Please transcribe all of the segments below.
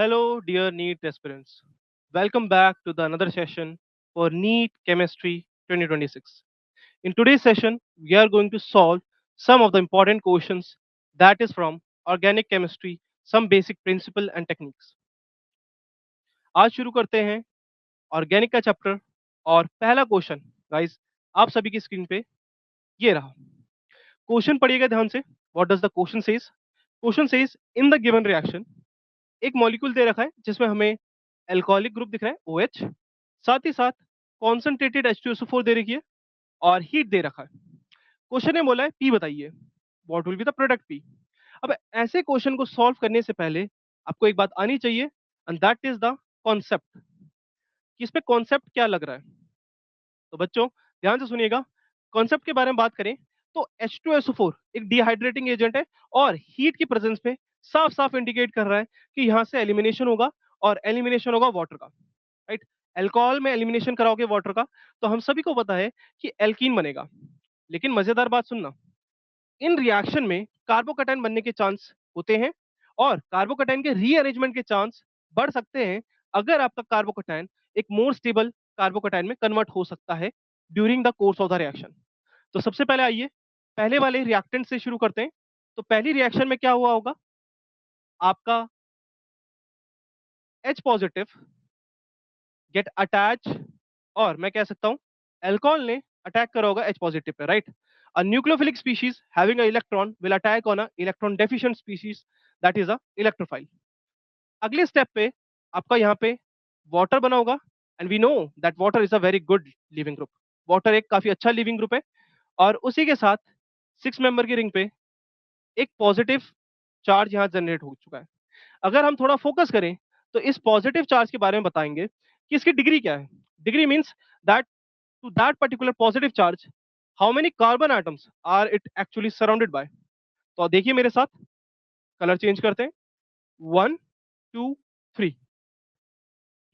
Hello, dear NEET aspirants. Welcome back to the another session for NEET Chemistry 2026. In today's session, we are going to solve some of the important questions that is from organic chemistry, some basic principle and techniques. आज शुरू करते हैं organic का chapter और पहला question guys आप सभी की स्क्रीन पे ये रहा। क्वेश्चन पढ़िएगा ध्यान से। What does the question says? Question says in the given reaction एक मॉलिक्यूल दे रखा है जिसमें हमें एल्कोहलिक ग्रुप दिख रहा है OH, साथ ही साथ कॉन्सेंट्रेटेड H2SO4 दे रखी है और हीट दे रखा है। क्वेश्चन ने बोला है पी बताइए, what will be the product P. अब ऐसे क्वेश्चन को सॉल्व करने से पहले आपको एक बात आनी चाहिए and that is the concept कि इस पे कॉन्सेप्ट क्या लग रहा है। तो बच्चों ध्यान से सुनिएगा, कॉन्सेप्ट के बारे में बात करें तो H2SO4 एक डिहाइड्रेटिंग एजेंट है और हीट की प्रेजेंस पे साफ साफ इंडिकेट कर रहा है कि यहाँ से एलिमिनेशन होगा और एलिमिनेशन होगा वाटर का, राइट। अल्कोहल में एलिमिनेशन कराओगे वाटर का तो हम सभी को पता है कि एल्कीन बनेगा। लेकिन मजेदार बात सुनना, इन रिएक्शन में कार्बोकैटायन बनने के चांस होते हैं और कार्बोकैटायन के रीअरेंजमेंट के चांस बढ़ सकते हैं अगर आपका कार्बोकैटायन एक मोर स्टेबल कार्बोकैटायन में कन्वर्ट हो सकता है during the course of the reaction. तो सबसे पहले आइए पहले वाले रिएक्टेंट से शुरू करते हैं। तो पहली रिएक्शन में क्या हुआ होगा, आपका H पॉजिटिव गेट अटैच, और मैं कह सकता हूं अल्कोहल ने अटैक करा होगा H पॉजिटिव पे, right. A nucleophilic species having a electron will attack on a electron deficient species that is a electrophile. अगले स्टेप पे आपका यहाँ पे वाटर बना होगा and we know that water is a very good leaving group. Water एक काफी अच्छा लिविंग ग्रुप है और उसी के साथ 6 मेंबर की रिंग पे एक पॉजिटिव चार्ज यहाँ जनरेट हो चुका है। अगर हम थोड़ा फोकस करें तो इस पॉजिटिव चार्ज के बारे में बताएंगे कि इसकी डिग्री क्या है। Degree means that to that particular positive charge how many carbon atoms are it actually surrounded by. तो देखिए मेरे साथ, कलर चेंज करते हैं, 1 2 3।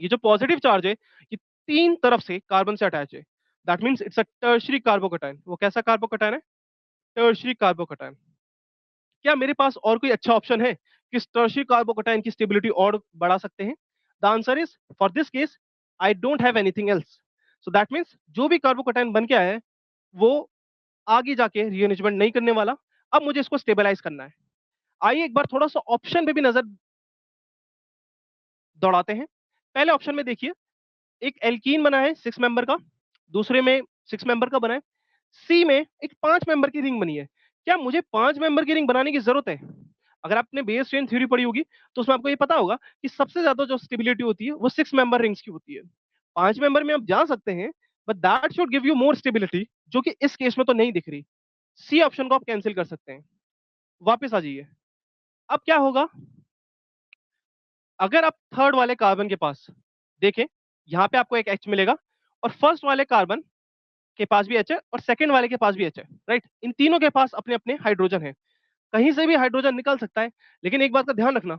ये जो पॉजिटिव चार्ज है ये तीन तरफ से कार्बन से अटैच है, that means it's a tertiary carbocation. वो कैसा कार्बोकैटायन है? Tertiary carbocation. क्या मेरे पास और कोई अच्छा ऑप्शन है कि टर्शियरी कार्बोकैटायन की स्टेबिलिटी और बढ़ा सकते हैं? The answer is for this case I don't have anything else. So that means जो भी कार्बोकैटायन बन के आया है वो आगे जाके रीअरेंजमेंट नहीं करने वाला। अब मुझे इसको स्टेबलाइज करना है। आइए एक बार थोड़ा सा ऑप्शन पे भी नजर दौड़ाते हैं। पहले ऑप्शन में देखिए, एक एल्कीन बना है 6 मेंबर का, दूसरे में 6 मेंबर का बना है, सी में एक 5 मेंबर की रिंग बनी है। क्या मुझे 5 मेंबर की रिंग बनाने की जरूरत है? अगर आपने बेस चेन थ्योरी पढ़ी होगी तो उसमें आपको ये पता होगा कि सबसे ज्यादा जो स्टेबिलिटी होती है वो 6 मेंबर रिंग्स की होती है। 5 मेंबर में आप जा सकते हैं but that should give you more stability, जो कि इस केस में तो नहीं दिख रही। सी ऑप्शन को आप कैंसिल कर सकते हैं। वापस आ जाइए। अब क्या होगा अगर आप थर्ड वाले कार्बन के पास देखें, यहां पे आपको एक H मिलेगा और फर्स्ट वाले कार्बन के पास भी H है और सेकंड वाले के पास भी H है, राइट। इन तीनों के पास अपने अपने हाइड्रोजन है, कहीं से भी हाइड्रोजन निकल सकता है। लेकिन एक बात का ध्यान रखना,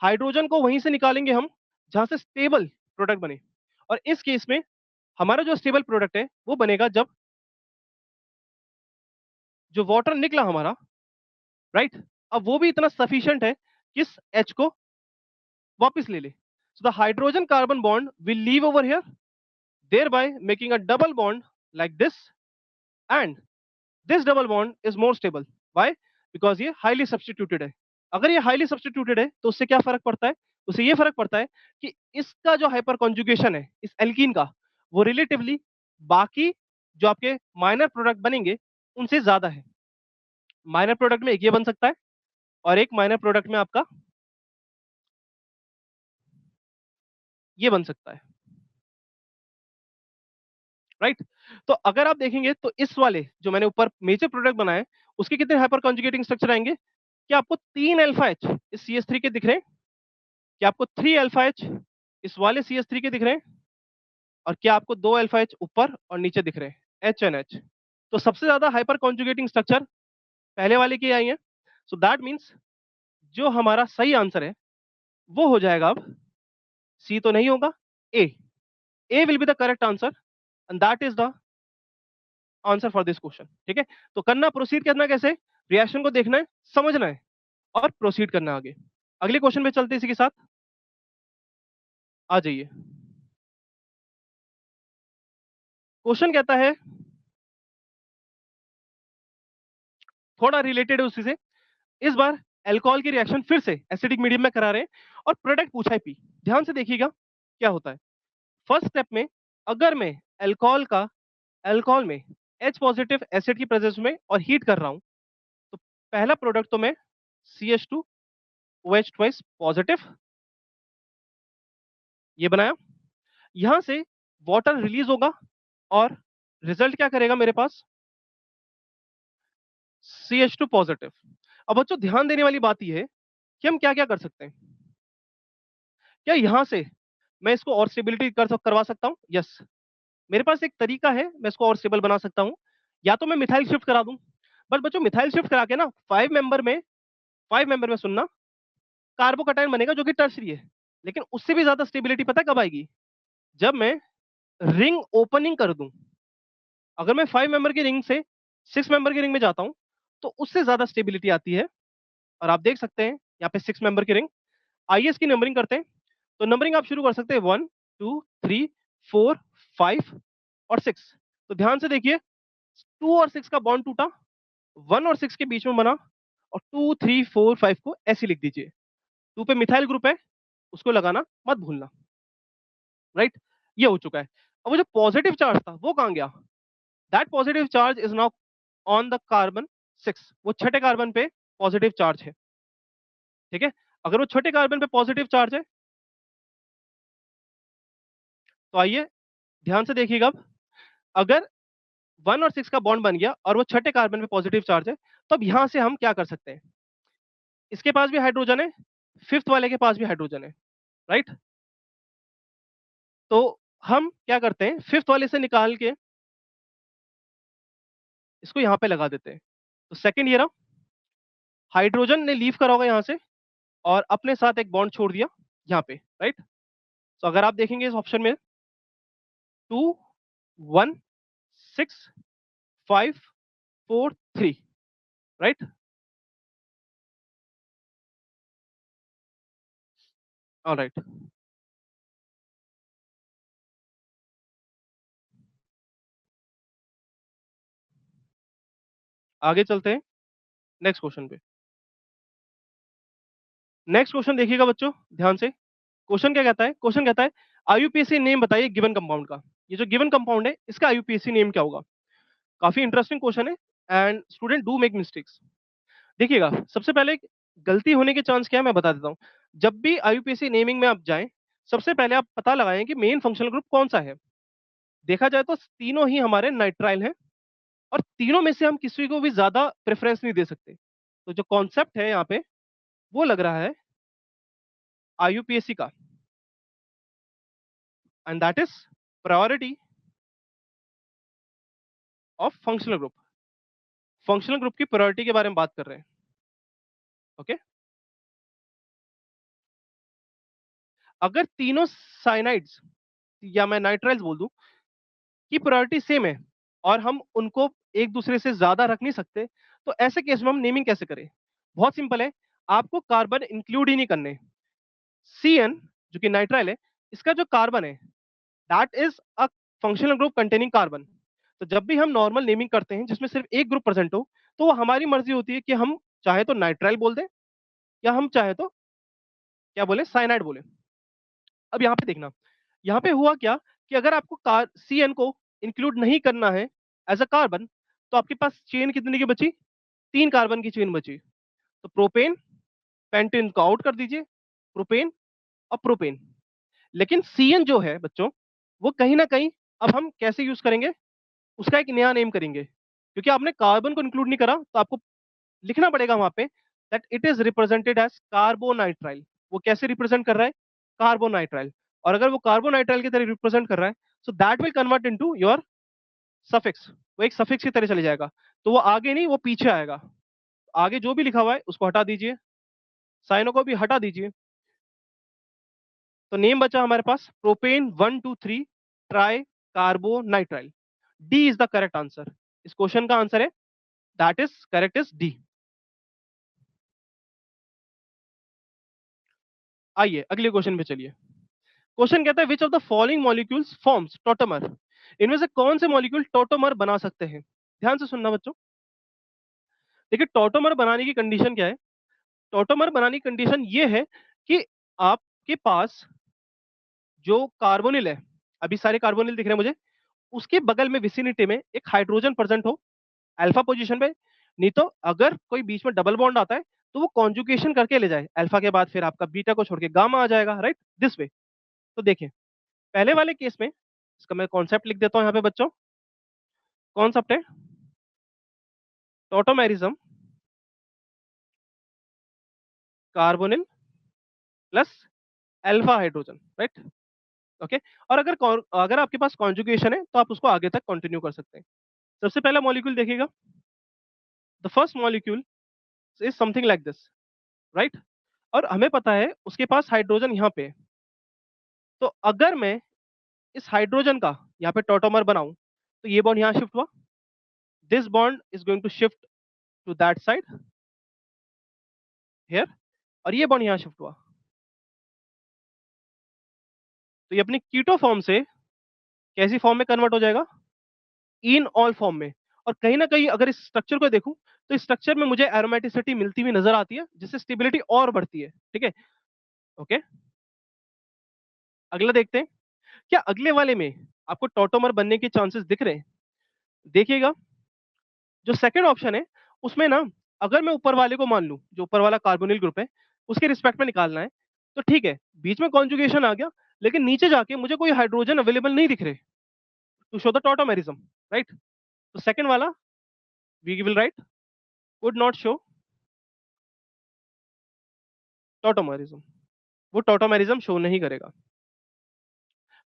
हाइड्रोजन को वहीं से निकालेंगे हम जहां से स्टेबल प्रोडक्ट बने। और इस केस में हमारा जो स्टेबल प्रोडक्ट है वो बनेगा जब जो वाटर निकला हमारा, राइट, अब वो भी इतना सफिशिएंट है कि इस H को वापस ले ले। So the hydrogen carbon bond will leave over here, thereby making a double bond like this, and this double bond is more stable. Why? Because ये highly substituted है। अगर ये highly substituted है तो उससे क्या फर्क पड़ता है? उससे ये फर्क पड़ता है कि इसका जो हाइपर कॉन्जुगेशन है इस एल्कीन का वो रिलेटिवली बाकी जो आपके माइनर प्रोडक्ट बनेंगे उनसे ज्यादा है। माइनर प्रोडक्ट में एक ये बन सकता है और एक माइनर प्रोडक्ट में आपका ये बन सकता है, राइट। तो अगर आप देखेंगे तो इस वाले जो मैंने ऊपर मेजर प्रोडक्ट बनाए उसके कितने हाइपर कॉन्जुगेटिंग स्ट्रक्चर आएंगे? क्या आपको 3 अल्फा H इस CH3 के दिख रहे हैं? क्या आपको 3 अल्फा H इस वाले CH3 के दिख रहे हैं? और क्या आपको 2 अल्फा H ऊपर और नीचे दिख रहे हैं, HNH? तो सबसे ज्यादा हाइपर कॉन्जुगेटिंग स्ट्रक्चर पहले वाले की आई है। सो दैट मीन्स जो हमारा सही आंसर है वो हो जाएगा अब सी तो नहीं होगा, A. A will be the correct answer and that is the answer for this question. ठीक है, तो करना, प्रोसीड करना कैसे, रिएक्शन को देखना है, समझना है और प्रोसीड करना आगे। अगले क्वेश्चन पे चलते हैं इसी के साथ। आ जाइए। क्वेश्चन कहता है, थोड़ा रिलेटेड है उसी से। इस बार अल्कोहल की रिएक्शन फिर से एसिडिक मीडियम में करा रहे हैं और प्रोडक्ट पूछा है पी। ध्यान से देखिएगा क्या होता है। फर्स्ट स्टेप में अगर मैं अल्कोहल में H पॉजिटिव एसिड की प्रेजेंस में और हीट कर रहा हूं, तो पहला प्रोडक्ट तो मैं CH2OH ट्वाइस पॉजिटिव ये बनाया। यहां से वाटर रिलीज होगा और रिजल्ट क्या करेगा मेरे पास, CH2 पॉजिटिव। अब बच्चों ध्यान देने वाली बात यह है कि हम क्या क्या कर सकते हैं। क्या यहां से मैं इसको और स्टेबिलिटी करवा सकता हूं? यस, मेरे पास एक तरीका है, मैं इसको और स्टेबल बना सकता हूं। या तो मैं मिथाइल शिफ्ट करा दूं, बट बच्चों मिथाइल शिफ्ट करा के ना फाइव मेंबर में सुनना कार्बोकटायन बनेगा जो कि टर्सरी है। लेकिन उससे भी ज्यादा स्टेबिलिटी पता है कब आएगी, जब मैं रिंग ओपनिंग कर दूं। अगर मैं 5 मेंबर की रिंग से 6 मेंबर की रिंग में जाता हूं तो उससे ज्यादा स्टेबिलिटी आती है। और आप देख सकते हैं यहाँ पे 6 मेंबर की रिंग। आइए इसकी नंबरिंग करते हैं। तो नंबरिंग आप शुरू कर सकते हैं 1 2 3 4 5 और 6। तो ध्यान से देखिए, 2 और 6 का बॉन्ड टूटा, 1 और 6 के बीच में बना, और 2 3 4 5 को ऐसे लिख दीजिए। 2 पे मिथाइल ग्रुप है, उसको लगाना मत भूलना। राइट, ये हो चुका है। अब वो जो पॉजिटिव चार्ज था वो कहां गया? That positive charge is now on the carbon 6। वो छठे कार्बन पे पॉजिटिव चार्ज है। ठीक है, अगर वो छठे कार्बन पे पॉजिटिव चार्ज है तो आइए ध्यान से देखिएगा। अब अगर 1 और 6 का बॉन्ड बन गया और वो छठे कार्बन पे पॉजिटिव चार्ज है, तो अब यहां से हम क्या कर सकते हैं। इसके पास भी हाइड्रोजन है, फिफ्थ वाले के पास भी हाइड्रोजन है। राइट, तो हम क्या करते हैं, फिफ्थ वाले से निकाल के इसको यहां पे लगा देते हैं। तो सेकंड ये रहा, हाइड्रोजन ने लीव करा होगा यहां से और अपने साथ एक बॉन्ड छोड़ दिया यहाँ पे। राइट, तो अगर आप देखेंगे इस ऑप्शन में 2 1 6 5 4 3। राइट, ऑलराइट, आगे चलते हैं नेक्स्ट क्वेश्चन पे। नेक्स्ट क्वेश्चन देखिएगा बच्चों ध्यान से। क्वेश्चन कहता है आईयूपीएसी नेम बताइए गिवन कंपाउंड का। ये जो गिवन कंपाउंड है इसका आईयूपीएसी नेम क्या होगा? काफी इंटरेस्टिंग क्वेश्चन है and student do make mistakes. देखिएगा, सबसे पहले गलती होने के चांस क्या है मैं बता देता हूं। जब भी आईयूपीएसी नेमिंग में आप जाएं, सबसे पहले आप पता लगाएं कि मेन फंक्शनल ग्रुप कौन सा है। देखा जाए तो तीनों ही हमारे नाइट्राइल हैं और तीनों में से हम किसी को भी ज्यादा प्रेफरेंस नहीं दे सकते। तो जो कॉन्सेप्ट है यहाँ पे वो लग रहा है आईयूपीएसी का, and that is priority of functional group. Functional group की प्रायोरिटी के बारे में बात कर रहे हैं। ओके, अगर तीनों साइनाइड्स या मैं नाइट्राइल्स बोल दूं की प्रायोरिटी सेम है और हम उनको एक दूसरे से ज्यादा रख नहीं सकते, तो ऐसे केस में हम नेमिंग कैसे करें? बहुत सिंपल है, आपको कार्बन इंक्लूड ही नहीं करने। CN जो कि नाइट्राइल है, इसका जो कार्बन है that is a functional group containing carbon. तो जब भी हम नॉर्मल नेमिंग करते हैं जिसमें सिर्फ एक ग्रुप प्रेजेंट हो, तो वो हमारी मर्जी होती है कि हम चाहे तो नाइट्राइल बोल दें या हम चाहे तो क्या बोले, साइनाइड बोले। अब यहाँ पे देखना, यहाँ पे हुआ क्या कि अगर आपको CN को इंक्लूड नहीं करना है एज अ कार्बन, तो आपके पास चेन कितने की बची? 3 कार्बन की चेन बची। तो प्रोपेन पेंटेन को आउट कर दीजिए, प्रोपेन और प्रोपेन। लेकिन CN जो है बच्चों, वो कहीं ना कहीं अब हम कैसे यूज करेंगे, उसका एक नया नेम करेंगे। क्योंकि आपने कार्बन को इंक्लूड नहीं करा, तो आपको लिखना पड़ेगा वहां पे that it is represented as carbonitrile. वो कैसे रिप्रेजेंट कर रहा है? कार्बोनाइट्राइल। और अगर वो कार्बोनाइट्राइल की तरह रिप्रेजेंट कर रहा है, so that will convert into your suffix. वो एक सफिक्स की तरह चले जाएगा, तो वो आगे नहीं वो पीछे आएगा। आगे जो भी लिखा हुआ है उसको हटा दीजिए, साइनों को भी हटा दीजिए। तो नेम बचा हमारे पास propane 1 2 3 tricarbonitrile. D is the correct answer. इस क्वेश्चन का आंसर है that is correct is D. आइए अगले क्वेश्चन पे चलिए। क्वेश्चन कहता है which of the following molecules forms tautomer, इनमें से कौन से मॉलिक्यूल टॉटोमर बना सकते हैं। ध्यान से सुनना बच्चों। देखिए टॉटोमर बनाने की कंडीशन क्या है। टॉटोमर बनाने की कंडीशन ये है कि आपके पास जो कार्बोनिल है, अभी सारे कार्बोनिल दिख रहे हैं मुझे, उसके बगल में विसिनिटी में एक हाइड्रोजन प्रेजेंट हो अल्फा पोजीशन पे। नहीं तो अगर कोई बीच में डबल बॉन्ड आता है तो वो कॉन्जुगेशन करके ले जाए अल्फा के बाद, फिर आपका बीटा को छोड़ के गामा आ जाएगा, राइट, दिस वे। तो देखें पहले वाले केस में इसका मैं कॉन्सेप्ट लिख देता हूं यहाँ पे बच्चों। कॉन्सेप्ट है tautomerism carbonyl plus alpha hydrogen, right, okay. और अगर आपके पास कॉन्जुगेशन है तो आप उसको आगे तक कंटिन्यू कर सकते हैं। सबसे पहला मॉलिक्यूल देखिएगा, the first molecule is something like this, right. और हमें पता है उसके पास हाइड्रोजन यहाँ पे है। तो अगर मैं इस हाइड्रोजन का यहाँ पे टॉटोमर बनाऊं तो ये बॉन्ड यहाँ शिफ्ट हुआ, this bond is going to shift to that side here, और ये बॉन्ड यहाँ शिफ्ट हुआ। तो ये अपनी कीटो फॉर्म से कैसी फॉर्म में कन्वर्ट हो जाएगा, इन ऑल फॉर्म में। और कहीं ना कहीं अगर इस स्ट्रक्चर को देखूं तो इस स्ट्रक्चर में मुझे एरोमेटिसिटी मिलती हुई नजर आती है, जिससे स्टेबिलिटी और बढ़ती है, ठीक है, ओके। अगला देखते हैं, क्या अगले वाले में आपको टॉटोमर बनने के चांसेस दिख रहे हैं। देखिएगा जो सेकंड ऑप्शन है उसमें ना, अगर मैं ऊपर वाले को मान लूं, जो ऊपर वाला कार्बोनिल ग्रुप है उसके रिस्पेक्ट में निकालना है, तो ठीक है बीच में कॉन्जुगेशन आ गया, लेकिन नीचे जाके मुझे कोई हाइड्रोजन अवेलेबल नहीं दिख रहे to show the tautomerism, right. तो सेकंड वाला we will write would not show tautomerism, वो टॉटोमेरिज्म शो नहीं करेगा।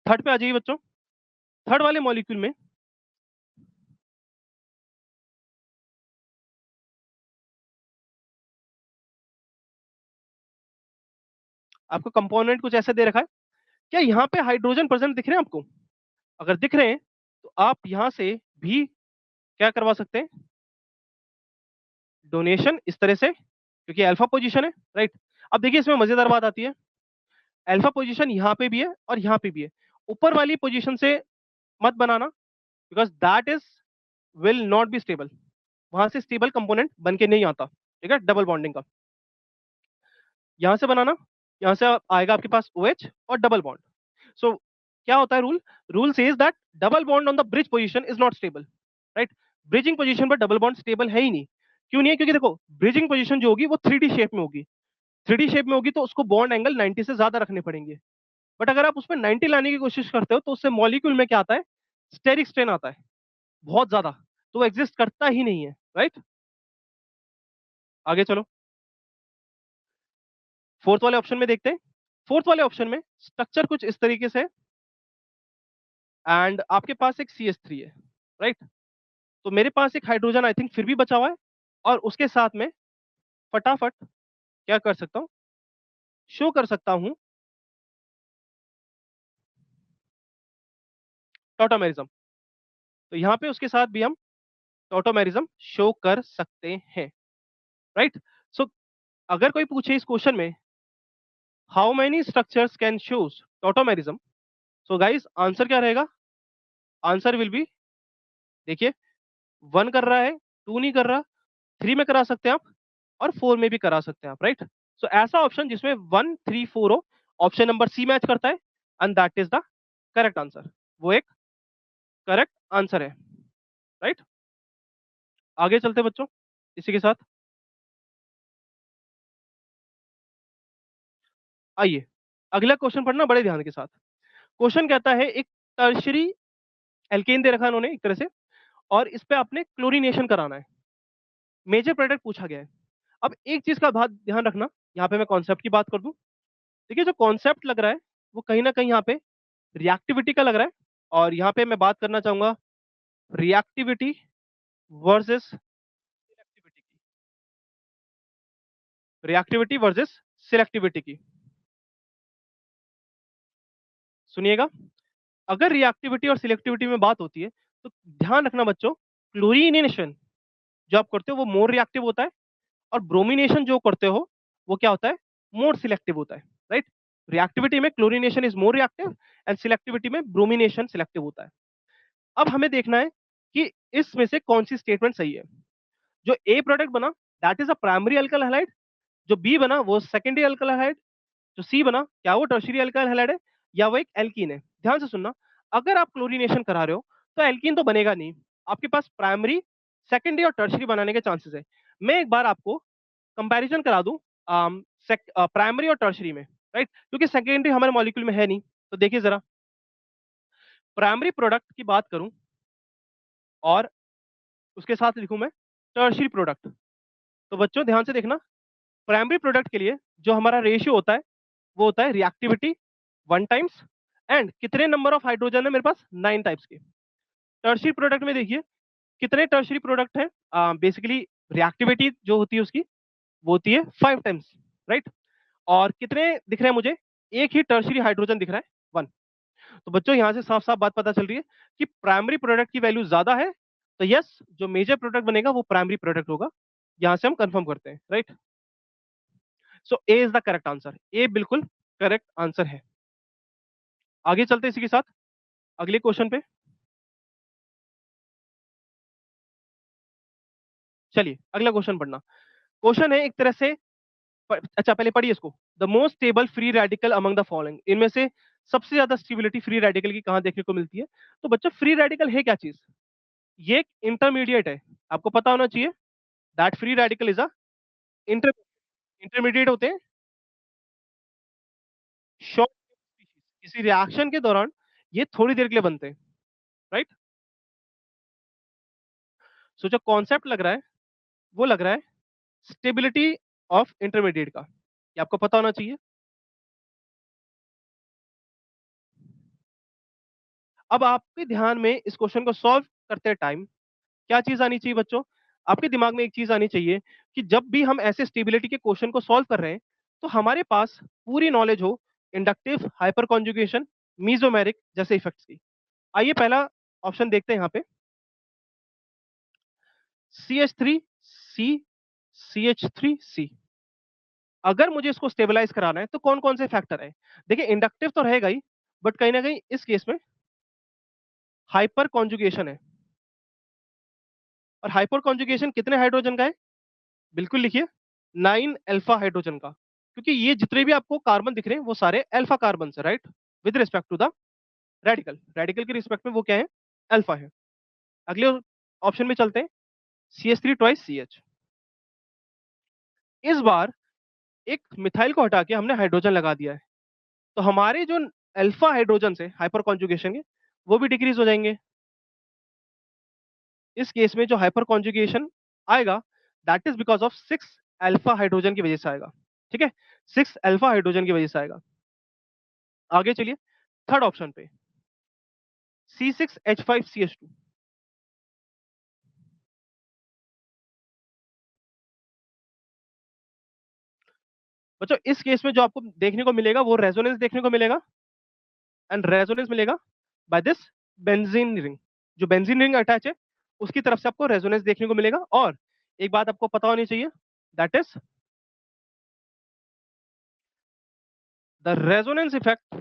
थर्ड पे आ जाइए बच्चों। थर्ड वाले मॉलिक्यूल में आपको कंपोनेंट कुछ ऐसे दे रखा है, क्या यहाँ पे हाइड्रोजन प्रेजेंट दिख रहे हैं आपको। अगर दिख रहे हैं तो आप यहाँ से भी क्या करवा सकते हैं, डोनेशन इस तरह से, क्योंकि अल्फा पोजीशन है, राइट। अब देखिए इसमें मजेदार बात आती है, अल्फा पोजीशन यहाँ पे भी है और यहाँ पे भी है। ऊपर वाली पोजीशन से मत बनाना, because that is will not be stable, वहां से स्टेबल कंपोनेंट बन के नहीं आता, ठीक है, डबल बॉन्डिंग का। यहाँ से बनाना, यहाँ से आएगा आपके पास OH और डबल बॉन्ड। सो क्या होता है rule, rule says that double bond on the bridge position is not stable, right. Bridging position पर डबल बॉन्ड स्टेबल है ही नहीं। क्यों नहीं है, क्योंकि देखो ब्रिजिंग पोजीशन जो होगी वो 3D शेप में होगी, 3D शेप में होगी तो उसको बॉन्ड एंगल 90 से ज्यादा रखने पड़ेंगे। बट अगर आप उसमें 90 लाने की कोशिश करते हो तो उससे मॉलिक्यूल में क्या आता है, स्टेरिक स्ट्रेन आता है बहुत ज्यादा, तो वो एग्जिस्ट करता ही नहीं है, राइट। आगे चलो फोर्थ वाले ऑप्शन में देखते हैं। फोर्थ वाले ऑप्शन में स्ट्रक्चर कुछ इस तरीके से, एंड आपके पास एक CH3 है, राइट। तो मेरे पास एक हाइड्रोजन आई थिंक फिर भी बचा हुआ है, और उसके साथ में फटाफट क्या कर सकता हूं, शो कर सकता हूं टॉटोमेरिज्म। तो यहाँ पे उसके साथ भी हम टॉटोमेरिज्म शो कर सकते हैं, राइट। सो अगर कोई पूछे इस क्वेश्चन में how many structures can shows tautomerism, so guys answer क्या रहेगा, आंसर विल बी, देखिए 1 कर रहा है, 2 नहीं कर रहा, 3 में करा सकते हैं आप, और 4 में भी करा सकते हैं आप, राइट। सो ऐसा ऑप्शन जिसमें 1 3 4 हो, ऑप्शन नंबर सी मैच करता है, and that is the correct answer, वो एक करेक्ट आंसर है, राइट। आगे चलते बच्चों इसी के साथ। आइए अगला क्वेश्चन पढ़ना बड़े ध्यान के साथ। क्वेश्चन कहता है एक टर्शरी एल्केन दे रखा है उन्होंने एक तरह से, और इस पे आपने क्लोरीनेशन कराना है, मेजर प्रोडक्ट पूछा गया है। अब एक चीज का बात ध्यान रखना, यहाँ पे मैं कॉन्सेप्ट की बात कर दूं। देखिए जो कॉन्सेप्ट लग रहा है वो कहीं ना कहीं यहाँ पे रिएक्टिविटी का लग रहा है, और यहाँ पे मैं बात करना चाहूंगा रिएक्टिविटी वर्सेस सिलेक्टिविटी की, रिएक्टिविटी वर्सेस सिलेक्टिविटी की। सुनिएगा, अगर रिएक्टिविटी और सिलेक्टिविटी में बात होती है तो ध्यान रखना बच्चों, क्लोरीनेशन जो आप करते हो वो मोर रिएक्टिव होता है, और ब्रोमिनेशन जो करते हो वो क्या होता है, मोर सिलेक्टिव होता है, राइट। रिएक्टिविटी में chlorination is more reactive and selectivity में ब्रोमिनेशन सिलेक्टिव होता है। अब हमें देखना है कि इसमें से कौन सी स्टेटमेंट सही है। जो ए प्रोडक्ट बना that is a primary alkyl halide, जो बी बना वो सेकेंडरी अल्काइल हैलाइड, जो सी बना क्या वो टर्शियरी अल्काइल हैलाइड है या वो एक एल्कीन है। ध्यान से सुनना, अगर आप क्लोरीनेशन करा रहे हो तो एल्कीन तो बनेगा नहीं, आपके पास प्राइमरी, सेकेंडरी और टर्शियरी बनाने के चांसेस है। मैं एक बार आपको कंपैरिजन करा दूं प्राइमरी और टर्शियरी में, राइट, क्योंकि सेकेंडरी हमारे मॉलिक्यूल में है नहीं। तो देखिए जरा, प्राइमरी प्रोडक्ट की बात करूं और उसके साथ लिखूं मैं टर्शियरी प्रोडक्ट, तो बच्चों ध्यान से देखना, प्राइमरी प्रोडक्ट के लिए जो हमारा रेशियो होता है वो होता है रिएक्टिविटी 1 टाइम्स एंड कितने नंबर ऑफ हाइड्रोजन है मेरे पास 9 टाइप्स के। टर्शियरी प्रोडक्ट में देखिए कितने टर्शियरी प्रोडक्ट है, बेसिकली रिएक्टिविटी जो होती है उसकी वो होती है 5 टाइम्स, राइट। और कितने दिख रहे हैं मुझे, एक ही टर्शियरी हाइड्रोजन दिख रहा है 1। तो बच्चों यहां से साफ साफ बात पता चल रही है कि प्राइमरी प्रोडक्ट की वैल्यू ज्यादा है, तो यस जो मेजर प्रोडक्ट बनेगा वो प्राइमरी प्रोडक्ट होगा। यहां से हम कंफर्म करते हैं, right. So A is the correct answer, A बिल्कुल करेक्ट आंसर है। आगे चलते हैं इसी के साथ अगले क्वेश्चन पे। चलिए अगला क्वेश्चन पढ़ना। क्वेश्चन है एक तरह से अच्छा पहले पढ़िए इसको। The most stable free radical among the following, इनमें से सबसे ज्यादा स्टेबिलिटी फ्री रेडिकल की कहां देखने को मिलती है। तो बच्चों फ्री रेडिकल है क्या चीज, ये एक इंटरमीडिएट है, आपको पता होना चाहिए that free radical is a inter intermediate होते हैं शॉर्ट, किसी रिएक्शन के दौरान ये थोड़ी देर के लिए बनते हैं, राइट। सो जो कॉन्सेप्ट लग रहा है वो लग रहा है स्टेबिलिटी ऑफ इंटरमीडिएट का, ये आपको पता होना चाहिए। अब आपके ध्यान में इस क्वेश्चन को सॉल्व करते टाइम क्या चीज आनी चाहिए बच्चों, आपके दिमाग में एक चीज आनी चाहिए कि जब भी हम ऐसे स्टेबिलिटी के क्वेश्चन को सॉल्व कर रहे हैं तो हमारे पास पूरी नॉलेज हो इंडक्टिव, हाइपर कॉन्जुगेशन, मीजोमेरिक जैसे इफेक्ट्स की। आइए पहला ऑप्शन देखते हैं यहाँ पे, CH3C, CH3C। अगर मुझे इसको स्टेबलाइज कराना है तो कौन कौन से फैक्टर है। देखिए इंडक्टिव तो रहेगा ही, बट कहीं ना कहीं इस केस में हाइपर कॉन्जुगेशन है, और हाइपर कॉन्जुगेशन कितने हाइड्रोजन का है, बिल्कुल लिखिए 9 अल्फा हाइड्रोजन का, क्योंकि ये जितने भी आपको कार्बन दिख रहे हैं वो सारे अल्फा कार्बन है, right, with respect to the radical, radical के रिस्पेक्ट में वो क्या है, अल्फा है। अगले ऑप्शन में चलते हैं, CH3 2CH। इस बार एक मिथाइल को हटा के हमने हाइड्रोजन लगा दिया है, तो हमारे जो अल्फा हाइड्रोजन है हाइपर कॉन्जुगेशन के वो भी डिक्रीज हो जाएंगे। इस केस में जो हाइपर कॉन्जुगेशन आएगा that is because of 6 alpha hydrogen की वजह से आएगा, ठीक है, 6 अल्फा हाइड्रोजन की वजह से आएगा। आगे चलिए थर्ड ऑप्शन पे, C6H5CH2। बच्चों इस केस में जो आपको देखने को मिलेगा वो रेजोनेंस देखने को मिलेगा, एंड रेजोनेंस मिलेगा बाय दिस बेंजीन रिंग, जो बेंजीन रिंग अटैच है उसकी तरफ से आपको रेजोनेंस देखने को मिलेगा। और एक बात आपको पता होनी चाहिए that is the resonance effect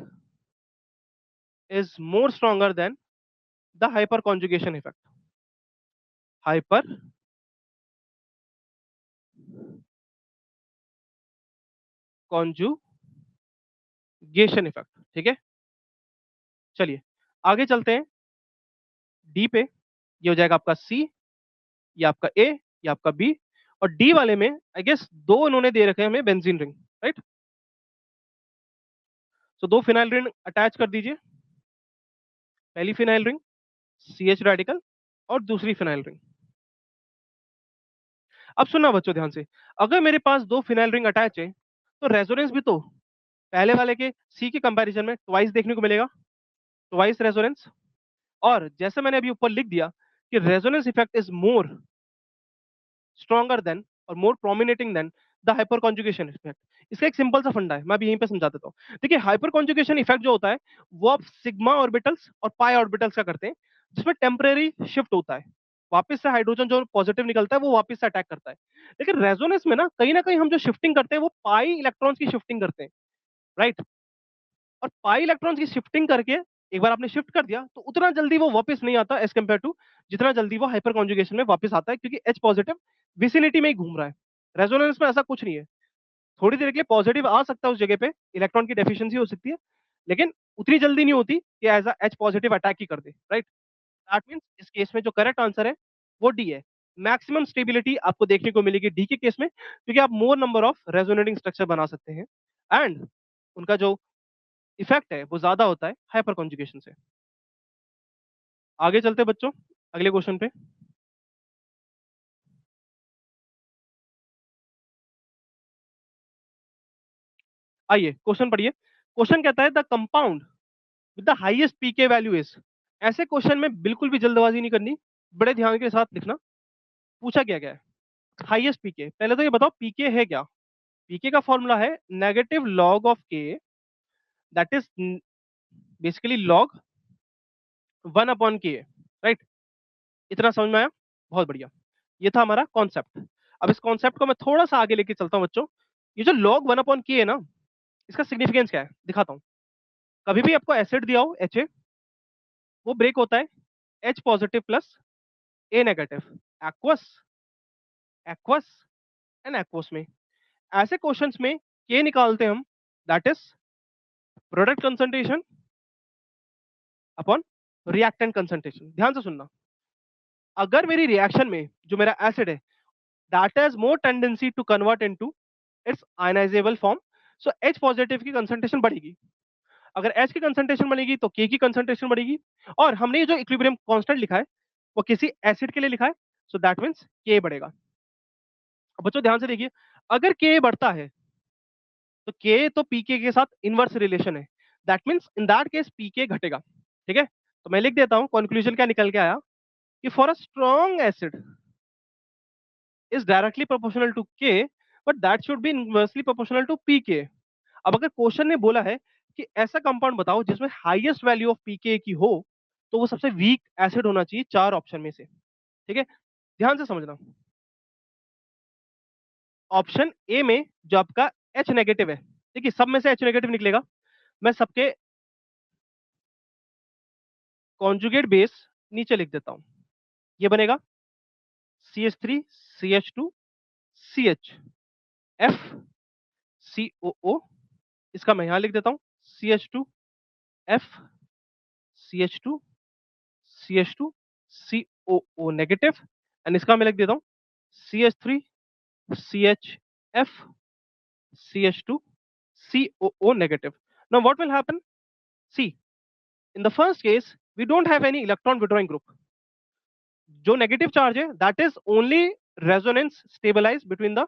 is more stronger then the hyperconjugation effect. Hyper conjugation effect, ठीक है। चलिए आगे चलते हैं डी पे, ये हो जाएगा आपका सी, ये आपका ए, ये आपका बी, और डी वाले में आई गेस दो उन्होंने दे रखे हैं हमें बेंजीन रिंग, राइट। तो दो फिनाइल रिंग अटैच कर दीजिए, पहली फिनाइल रिंग CH रेडिकल और दूसरी फिनाइल रिंग। अब सुनना बच्चों ध्यान से, अगर मेरे पास दो फिनाइल रिंग अटैच है तो रेजोनेंस भी तो पहले वाले के सी के कंपैरिजन में ट्वाइस देखने को मिलेगा, ट्वाइस रेजोनेंस। और जैसे मैंने अभी ऊपर लिख दिया कि resonance effect is more stronger than और more prominenting than the hyperconjugation effect. इसका एक सिंपल सा फंडा है, मैं अभी यहीं पे समझा देता हूँ। देखिए हाइपर कॉन्जुगेशन इफेक्ट जो होता है वो आप सिग्मा ऑर्बिटल्स और पाई ऑर्बिटल्स का करते हैं, जिसमें टेम्परेरी शिफ्ट होता है, वापस से हाइड्रोजन जो पॉजिटिव निकलता है वो वापस से अटैक करता है। लेकिन रेजोनेंस में ना कहीं हम जो शिफ्टिंग करते हैं वो पाई इलेक्ट्रॉन्स की शिफ्टिंग करते हैं, राइट। और पाई इलेक्ट्रॉन्स की शिफ्टिंग करके एक बार आपने शिफ्ट कर दिया तो उतना जल्दी वो वापस नहीं आता एज कंपेयर टू जितना जल्दी वो हाइपर कॉन्जुगेशन में वापस आता है, क्योंकि H पॉजिटिव विसिनिटी में ही घूम रहा है। रेजोनेंस में ऐसा कुछ नहीं है, थोड़ी देर के लिए पॉजिटिव आ सकता है उस जगह पे, इलेक्ट्रॉन की डेफिशिएंसी हो सकती है, लेकिन उतनी जल्दी नहीं होती कि as a H positive attack ही कर दे, राइट। दैट मीन्स इस केस में जो करेक्ट आंसर है वो डी है। मैक्सिमम स्टेबिलिटी आपको देखने को मिलेगी डी के केस में, क्योंकि आप मोर नंबर ऑफ रेजोनेटिंग स्ट्रक्चर बना सकते हैं एंड उनका जो इफेक्ट है वो ज्यादा होता है हाइपर कॉन्जुगेशन से। आगे चलते हैं बच्चों अगले क्वेश्चन पे। आइए क्वेश्चन पढ़िए। क्वेश्चन कहता है the compound with the highest pK value is. ऐसे क्वेश्चन में बिल्कुल भी जल्दबाजी नहीं करनी, बड़े ध्यान के साथ लिखना। पूछा क्या गया है हाईएस्ट पीके। पहले तो ये बताओ पीके है क्या। पीके का फॉर्मूला है नेगेटिव लॉग ऑफ के, that is basically log 1 upon के, राइट। इतना समझ में आया, बहुत बढ़िया। ये था हमारा कॉन्सेप्ट। अब इस कॉन्सेप्ट को मैं थोड़ा सा आगे लेके चलता हूं बच्चों। ये जो लॉग 1 अपॉन के है ना, इसका सिग्निफिकेंस क्या है दिखाता हूं। कभी भी आपको एसिड दिया हो एच, वो ब्रेक होता है H positive plus A negative, aqueous aqueous and aqueous में। ऐसे क्वेश्चंस में K निकालते हैं हम, that is product concentration upon reactant concentration. ध्यान से सुनना, अगर मेरी रिएक्शन में जो मेरा एसिड है that has more tendency to convert into its ionisable form, so H positive की कंसंट्रेशन बढ़ेगी। अगर H की कंसंट्रेशन बढ़ेगी तो K की कंसंट्रेशन बढ़ेगी। और हमने ये जो इक्विलिब्रियम कांस्टेंट लिखा है वो किसी एसिड के लिए लिखा है, सो दैट मींस K बढ़ेगा। अब बच्चों ध्यान से देखिए, अगर K बढ़ता है तो K तो पीके के साथ इनवर्स रिलेशन है, that means in that case pK घटेगा। ठीक है, तो मैं लिख देता हूं कंक्लूजन क्या निकल के आया कि for a strong acid is directly proportional to K but that should be inversely proportional to pK. अब अगर क्वेश्चन ने बोला है कि ऐसा कंपाउंड बताओ जिसमें हाईएस्ट वैल्यू ऑफ पीके की हो, तो वो सबसे वीक एसिड होना चाहिए चार ऑप्शन में से। ठीक है, ध्यान से समझना। ऑप्शन ए में जो आपका H नेगेटिव है, देखिए सब में से H नेगेटिव निकलेगा, मैं सबके कॉन्जुगेट बेस नीचे लिख देता हूं। ये बनेगा CH3 CH2 CH F COO। इसका मैं यहां लिख देता हूं CH2 F CH2 CH2 COO negative, and इसका मैं लिख देता हूं CH3 CHF CH2 COO negative. Now what will happen? See, in the first case, we don't have any electron withdrawing group. जो नेगेटिव चार्ज है that is only resonance stabilise between the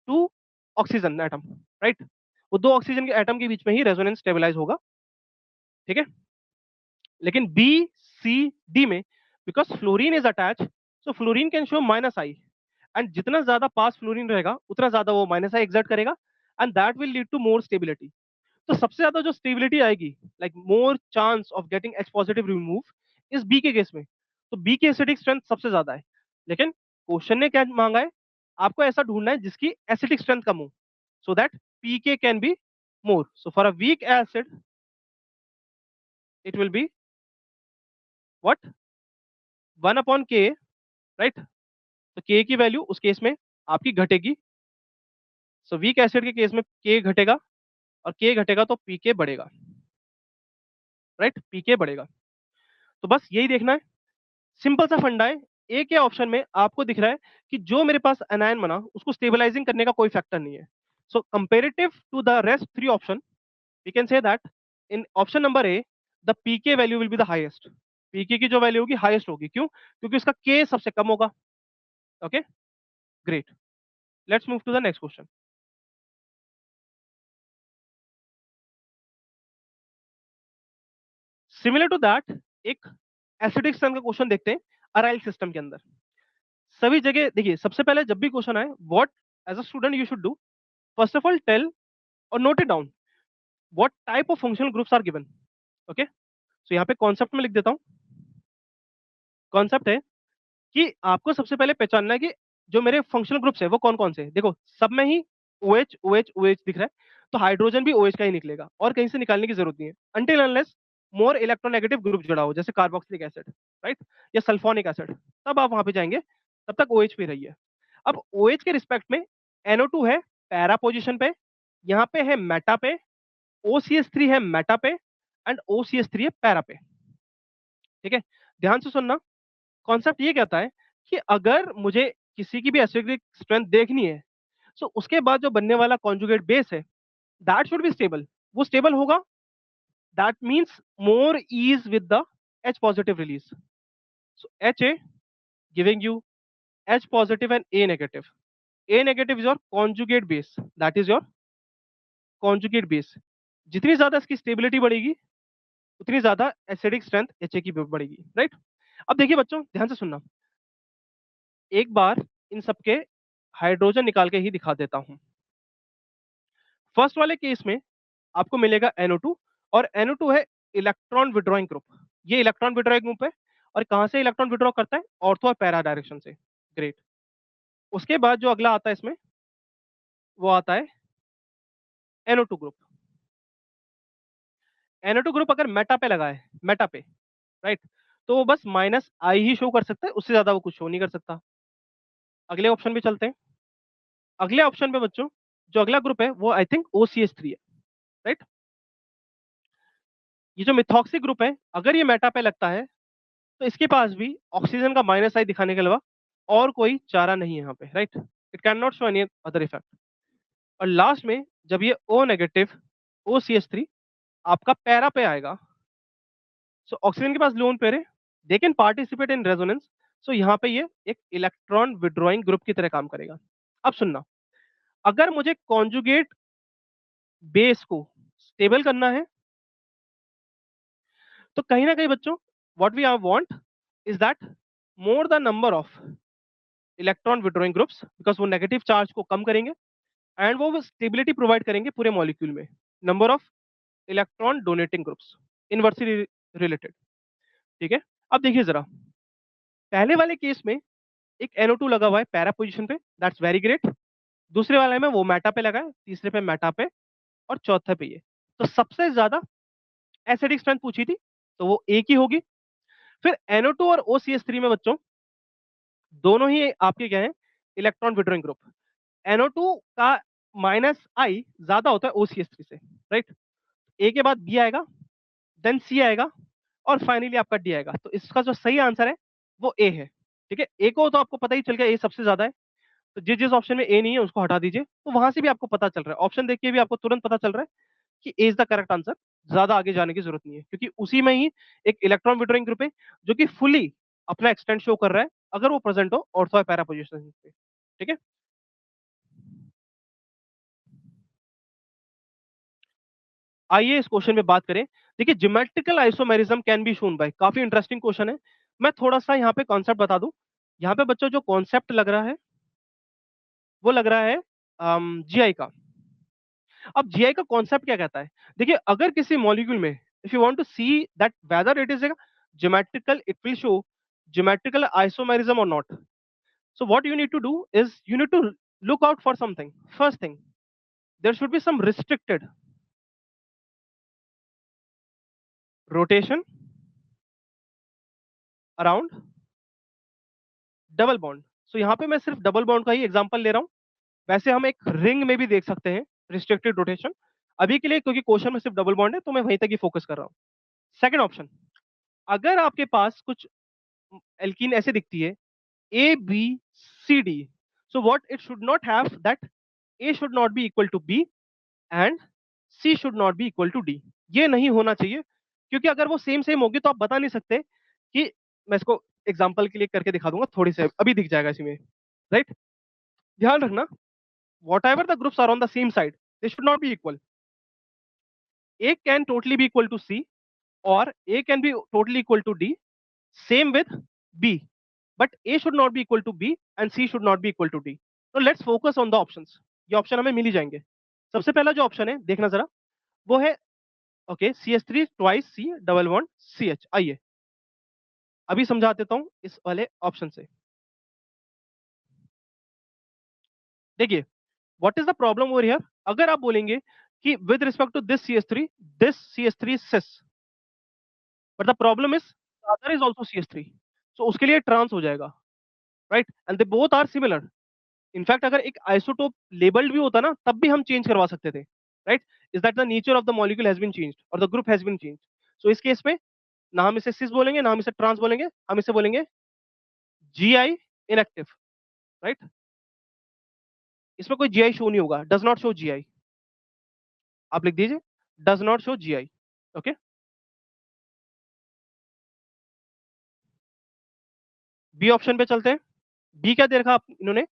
two oxygen atom, right. वो दो oxygen के atom के बीच में ही resonance stabilise होगा। ठीक है, लेकिन बी सी डी में because fluorine is attach, so fluorine can show minus I, and जितना ज्यादा पास फ्लोरीन रहेगा उतना ज्यादा वो माइनस आई एक्सर्ट करेगा, and that will lead to more stability. तो सबसे ज्यादा जो स्टेबिलिटी आएगी, like more chance of getting H positive remove इस बी के केस में। तो बी की एसिडिक स्ट्रेंथ सबसे ज्यादा है, लेकिन क्वेश्चन ने क्या मांगा है, आपको ऐसा ढूंढना है जिसकी एसिडिक स्ट्रेंथ कम हो, so that pK can be more. So for a weak acid it will be what 1/K, right. तो के की वैल्यू उस केस में आपकी घटेगी। सो वीक एसिड के केस में के घटेगा, और के घटेगा तो पीके बढ़ेगा, राइट। पीके बढ़ेगा। तो बस यही देखना है, सिंपल सा फंडा है। ए के ऑप्शन में आपको दिख रहा है कि जो मेरे पास एनायन बना उसको स्टेबलाइजिंग करने का कोई फैक्टर नहीं है। So comparative to the rest three option we can say that in option number A the pK value will be the highest. PK की जो वैल्यू होगी हाईएस्ट होगी, क्यों? क्योंकि उसका के सबसे कम होगा। Okay, great. Let's move to the next question. Similar to that एक एसिडिक सिस्टम का क्वेश्चन देखते हैं अराइल सिस्टम के अंदर। सभी जगह देखिए, सबसे पहले जब भी क्वेश्चन आए, what as a student you should do, first of all tell और note it down what type of functional groups are given. Okay, so यहाँ पे कॉन्सेप्ट में लिख देता हूँ। कॉन्सेप्ट है कि आपको सबसे पहले पहचानना है कि जो मेरे फंक्शनल ग्रुप्स है वो कौन कौन से हैं। देखो सब में ही OH OH OH दिख रहा है, तो हाइड्रोजन भी OH का ही निकलेगा और कहीं से निकालने की जरूरत नहीं है until unless more electronegative group जुड़ा हो, जैसे कार्बोक्सिलिक एसिड, राइट, या सल्फोनिक एसिड, तब आप वहां पे जाएंगे, तब तक OH पे रहिए। अब OH के रिस्पेक्ट में NO2 है पैरा पोजीशन पे, यहाँ पे है मेटा पे, OCH3 है मेटा पे एंड OCH3 है पैरा पे। ठीक है, ध्यान से सुनना। कॉन्सेप्ट ये कहता है कि अगर मुझे किसी की भी एसिडिक स्ट्रेंथ देखनी है, सो उसके बाद जो बनने वाला कॉन्जुगेट बेस है दैट शुड बी स्टेबल। वो स्टेबल होगा, that means more ease with the H positive release. So Ha giving you H positive and A negative. A negative is your conjugate base, that is your conjugate base. जितनी ज्यादा इसकी stability बढ़ेगी उतनी ज्यादा acidic strength Ha की बढ़ेगी, right. अब देखिए बच्चों, ध्यान से सुनना, एक बार इन सबके हाइड्रोजन निकाल के ही दिखा देता हूं। फर्स्ट वाले केस में आपको मिलेगा NO2 और NO2 है इलेक्ट्रॉन विड्रॉइंग ग्रुप। ये इलेक्ट्रॉन विड्रॉइंग ग्रुप है और कहां से इलेक्ट्रॉन विड्रॉ करता है? ऑर्थो और पैरा डायरेक्शन से। ग्रेट। उसके बाद जो अगला आता है इसमें वो आता है NO2 ग्रुप। NO2 ग्रुप अगर मेटा पे लगा है, मेटा पे, राइट, तो वो बस -I ही शो कर सकता है, उससे ज्यादा वो कुछ शो नहीं कर सकता। अगले ऑप्शन पे चलते हैं। अगले ऑप्शन पे बच्चों जो अगला ग्रुप है वो आई थिंक OCH3 है, राइट। ये जो मिथॉक्सी ग्रुप है अगर ये मेटा पे लगता है तो इसके पास भी ऑक्सीजन का -I दिखाने के अलावा और कोई चारा नहीं है यहाँ पे, right. It can not show any other effect. और लास्ट में जब ये O नेगेटिव OCH3 आपका पैरा पे आएगा, सो ऑक्सीजन के पास लोन पेयर है, they can participate in resonance, so यहाँ पे ये एक इलेक्ट्रॉन विड्रॉइंग ग्रुप की तरह काम करेगा। अब सुनना, अगर मुझे कॉन्जुगेट बेस को स्टेबल करना है तो कहीं ना कहीं बच्चों what we want is that more the number of electron withdrawing groups, because वो नेगेटिव चार्ज को कम करेंगे एंड वो स्टेबिलिटी प्रोवाइड करेंगे पूरे मॉलिक्यूल में। Number of electron donating groups inversely related. ठीक है, अब देखिए जरा, पहले वाले केस में एक NO2 लगा हुआ है पैरा पोजीशन पे, दैट्स वेरी ग्रेट। दूसरे वाले में वो मेटा पे लगा है, तीसरे पे मेटा पे और चौथे पे ये। तो सबसे ज्यादा एसिडिक स्ट्रेंथ पूछी थी तो वो एक ही होगी। फिर NO2 और OCH3 में बच्चों दोनों ही आपके क्या है, इलेक्ट्रॉन विड्रॉइंग ग्रुप। NO2 का -I ज्यादा होता है OCH3 से, राइट। ए के बाद बी आएगा, देन सी आएगा और फाइनली आपका डी आएगा। तो इसका जो सही आंसर है वो ए है। ठीक है, ए को तो आपको पता ही चल गया ए सबसे ज्यादा है, तो जिस जिस ऑप्शन में ए नहीं है उसको हटा दीजिए, तो वहां से भी आपको पता चल रहा है, ऑप्शन देख के भी आपको तुरंत पता चल रहा है कि ए इज द करेक्ट आंसर। ज्यादा आगे जाने की जरूरत नहीं है क्योंकि उसी में ही एक इलेक्ट्रॉन विड्रॉइंग ग्रुप है जो कि फुली अपना एक्सटेंट शो कर रहा है अगर वो प्रेजेंट हो ऑर्थो पैरा पोजीशन पे। ठीक है, आइए इस क्वेश्चन में बात करें। देखिए, geometrical isomerism can be shown by, काफी इंटरेस्टिंग क्वेश्चन है। मैं थोड़ा सा यहाँ पे कॉन्सेप्ट बता दूं। यहाँ पे बच्चों जो कॉन्सेप्ट लग रहा है वो लग रहा है जीआई का। अब जीआई का कॉन्सेप्ट क्या कहता है? देखिए, अगर किसी मॉलिक्यूल में if you want to see that whether it is geometrical, it will show geometrical isomerism और not. So what you need to do is you need to look out for something. First thing, there should be some restricted rotation around double bond. So यहाँ पे मैं सिर्फ double bond का ही example ले रहा हूँ, वैसे हम एक रिंग में भी देख सकते हैं रिस्ट्रिक्टेड रोटेशन। अभी के लिए क्योंकि क्वेश्चन में सिर्फ डबल बॉन्ड है तो मैं वहीं तक ही फोकस कर रहा हूँ। सेकंड ऑप्शन, अगर आपके पास कुछ एल्कीन ऐसे दिखती है A B C D, so what it should not have that A should not be equal to B and C should not be equal to D. ये नहीं होना चाहिए क्योंकि अगर वो सेम सेम होगी तो आप बता नहीं सकते कि, मैं इसको एग्जांपल के लिए करके दिखा दूंगा, थोड़ी सी अभी दिख जाएगा इसी में, राइट। ध्यान रखना, whatever the groups are on the same side, they should not be equal. A can totally be equal to C or A can be totally equal to D. Same with B. But A should not be equal to B and C should not be equal to D. So let's focus on the options. ये option हमें मिल ही जाएंगे। सबसे पहला जो option है देखना जरा, वो है okay CH3 twice C double bond CH। आइए अभी समझा देता हूं इस वाले ऑप्शन से। देखिए, what is the problem over here? अगर आप बोलेंगे कि with respect to this CH3, this CH3 is cis, but the problem is the other is also CH3, so उसके लिए trans हो जाएगा, right? And they both are similar. In fact अगर एक आइसोटोप लेबल्ड भी होता ना तब भी हम चेंज करवा सकते थे, right? Is that the nature of the molecule has been changed और the group has been changed. So इस केस में ना हम इसे सिस बोलेंगे ना हम इसे ट्रांस बोलेंगे, हम इसे बोलेंगे जीआई इनएक्टिव, राइट? इसमें कोई जीआई शो नहीं होगा, डज नॉट शो जीआई. आप लिख दीजिए does not show GI. Okay, B option पे चलते हैं. बी क्या दे रखा इन्होंने?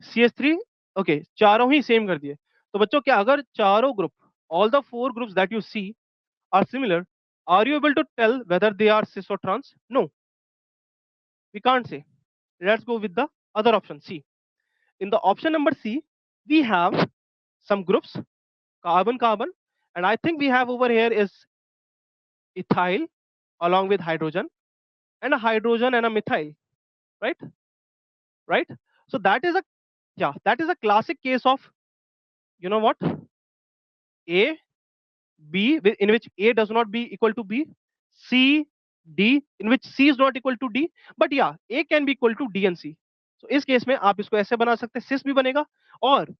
CH3. ओके, चारों ही सेम कर दिए. तो बच्चों क्या अगर चारों group, all the four groups that you see are similar, are you able to tell whether they are cis or trans? No, we can't say. Let's go with the other option, C. In the option number C, we have some groups, carbon carbon, and I think we have over here is ethyl along with hydrogen, and a hydrogen and a methyl, right? Right. So that is a, yeah, that is a classic case of, you know what, A B, in which A does not be equal to B, C D, in which C is not equal to D, but yeah, A can be equal to D and C. So इस case में आप इसको ऐसे बना सकते हैं, सिस भी बनेगा और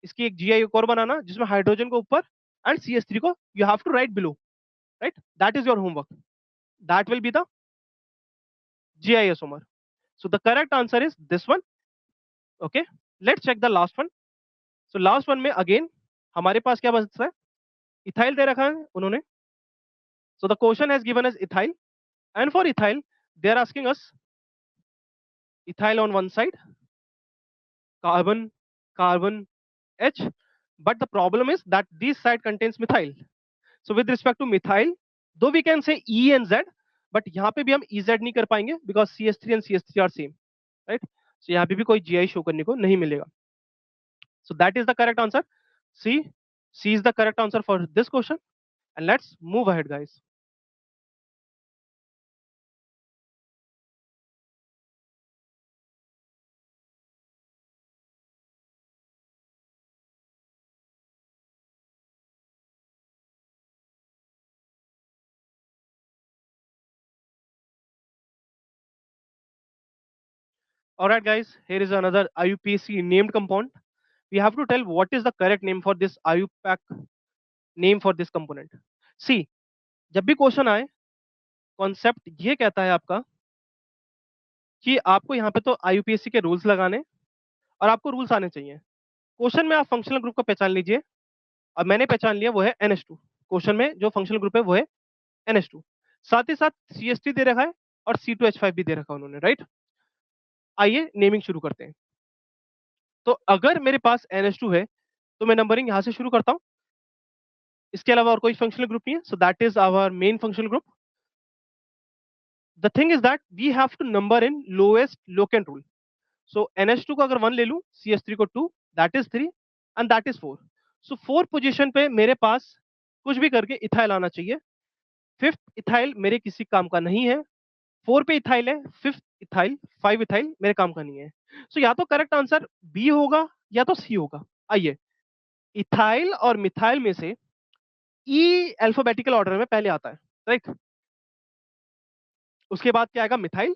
इसकी एक GI एक और बनाना जिसमें हाइड्रोजन को ऊपर एंड CH3 को you have to write below, right? That is your homework. That will be the GI isomer. So the correct answer is this one. Okay, let's check the last one. So last one में again हमारे पास क्या बचता है? Ethyl दे रखा है उन्होंने. So the question has given us ethyl, and for ethyl they are asking us ethyl on one side, carbon, carbon, H, but the problem is that this side contains methyl. So with respect to methyl, though we can say E and Z, but यहाँ पे भी हम EZ नहीं कर पाएंगे because CH3 and CH3 are same, right? So यहाँ पे भी कोई GI शो करने को नहीं मिलेगा. So that is the correct answer. C, C is the correct answer for this question, and let's move ahead, guys. All right, guys. Here is another IUPAC named compound. We have to tell what is the correct name for this IUPAC name for this component. See, जब भी question आए, concept ये कहता है आपका कि आपको यहाँ पे तो IUPAC के रूल्स लगाने और आपको रूल्स आने चाहिए. क्वेश्चन में आप फंक्शनल ग्रुप को पहचान लीजिए और मैंने पहचान लिया वो है NH2. क्वेश्चन में जो फंक्शनल ग्रुप है वो है NH2. साथ ही साथ CH3 दे रखा है और C2H5 भी दे रखा है उन्होंने, राइट? आइए नेमिंग शुरू करते हैं. तो अगर मेरे पास NH2 है तो मैं नंबरिंग यहाँ से शुरू करता हूँ. इसके अलावा और कोई फंक्शनल ग्रुप नहीं है, so that is our main functional group. The thing is that we have to number in lowest locant rule. So NH2 को अगर 1 ले लूं, CH3 को 2, that is 3 and that is 4. So 4 position पे मेरे पास कुछ भी करके इथाइल आना चाहिए. फिफ्थ इथाइल मेरे किसी काम का नहीं है. 4 पे इथाइल है, फिफ्थ इथाइल, 5 इथाइल मेरे काम का नहीं है. सो या तो करेक्ट आंसर बी होगा या तो सी होगा. आइए, इथाइल और मिथाइल में से ई अल्फाबेटिकल ऑर्डर में पहले आता है, राइट? उसके बाद क्या आएगा? Methyl.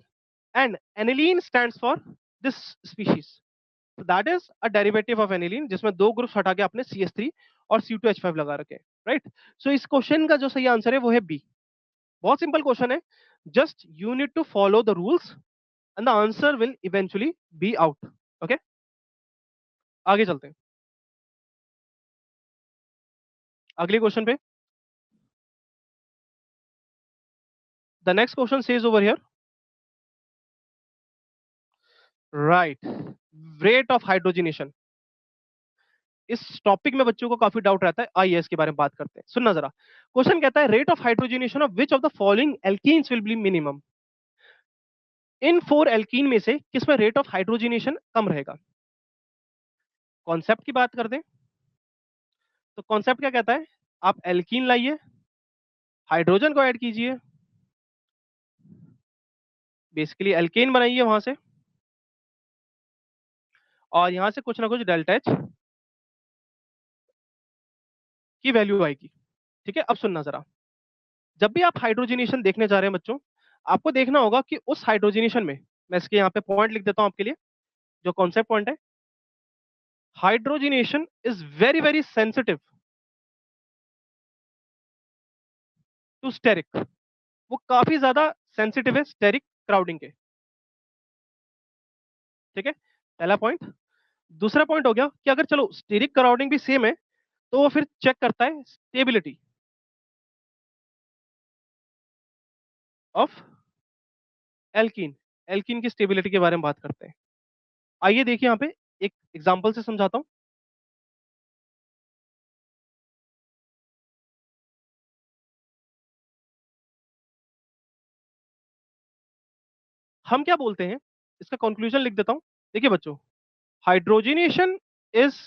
And aniline stands for this species. That is a derivative of aniline जिसमें दो ग्रुप्स हटा के आपने CH3 और C2H5 लगा रखे हैं, राइट? सो इस क्वेश्चन का जो सही आंसर है वो है बी. बहुत सिंपल क्वेश्चन है. Just you need to follow the rules and the answer will eventually be out. Okay, आगे चलते हैं अगले क्वेश्चन पे. The next question says over here, right, rate of hydrogenation. इस टॉपिक में बच्चों को काफी डाउट रहता है. आइए इसके बारे में बात करते हैं. सुनना जरा. क्वेश्चन कहता है rate of hydrogenation of which of the following alkenes will be minimum. In 4 alkene में से किसमें रेट ऑफ हाइड्रोजनेशन कम रहेगा? कॉन्सेप्ट की बात कर दें तो कॉन्सेप्ट क्या कहता है? आप एल्कीन लाइए, हाइड्रोजन को ऐड कीजिए, बेसिकली एल्केन बनाइए वहां से, और यहां से कुछ ना कुछ डेल्टा एच की वैल्यू आएगी। ठीक है, अब सुनना जरा। जब भी आप हाइड्रोजनेशन देखने जा रहे हैं बच्चों, आपको देखना होगा कि उस हाइड्रोजनेशन में, मैं इसके यहाँ पे पॉइंट लिख देता हूँ आपके लिए, जो कॉन्सेप्ट पॉइंट है, hydrogenation is very very sensitive to steric. वो काफी ज्यादा सेंसिटिव है स्टेरिक क्राउडिंग के। ठीक है, पहला पॉइंट। दूसरा पॉइंट हो गया कि अगर चलो स्टेरिक क्राउडिंग भी सेम है, तो वो फिर चेक करता है स्टेबिलिटी ऑफ एल्कीन। एल्कीन की स्टेबिलिटी के बारे में बात करते हैं। आइए देखिए यहाँ पे एक एग्जांपल से समझाता हूं। हम क्या बोलते हैं, इसका कंक्लूजन लिख देता हूं। देखिए बच्चों, hydrogenation is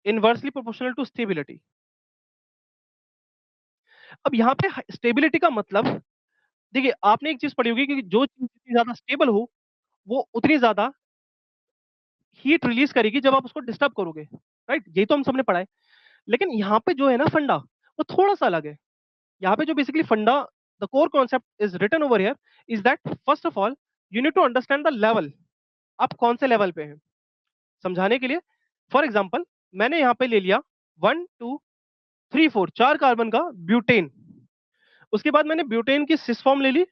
inversely proportional to stability. अब यहाँ पे स्टेबिलिटी का मतलब, देखिए आपने एक चीज पढ़ी होगी कि जो चीज जितनी ज्यादा स्टेबल हो, वो उतनी ज्यादा हीट रिलीज करेगी जब आप उसको डिस्टर्ब करोगे। राइट, यही तो हम सबने पढ़ा है। लेकिन यहाँ पे जो है ना फंडा, वो थोड़ा सा अलग है। यहाँ पे जो basically funda, the core concept is written over here, is that first of all you need to understand the level. आप कौन से लेवल पे हैं, समझाने के लिए। फॉर एग्जाम्पल, मैंने यहाँ पे ले लिया 1 2 3 4 चार कार्बन का ब्यूटेन। उसके बाद मैंने ब्यूटेन की सिस फॉर्म ले ली,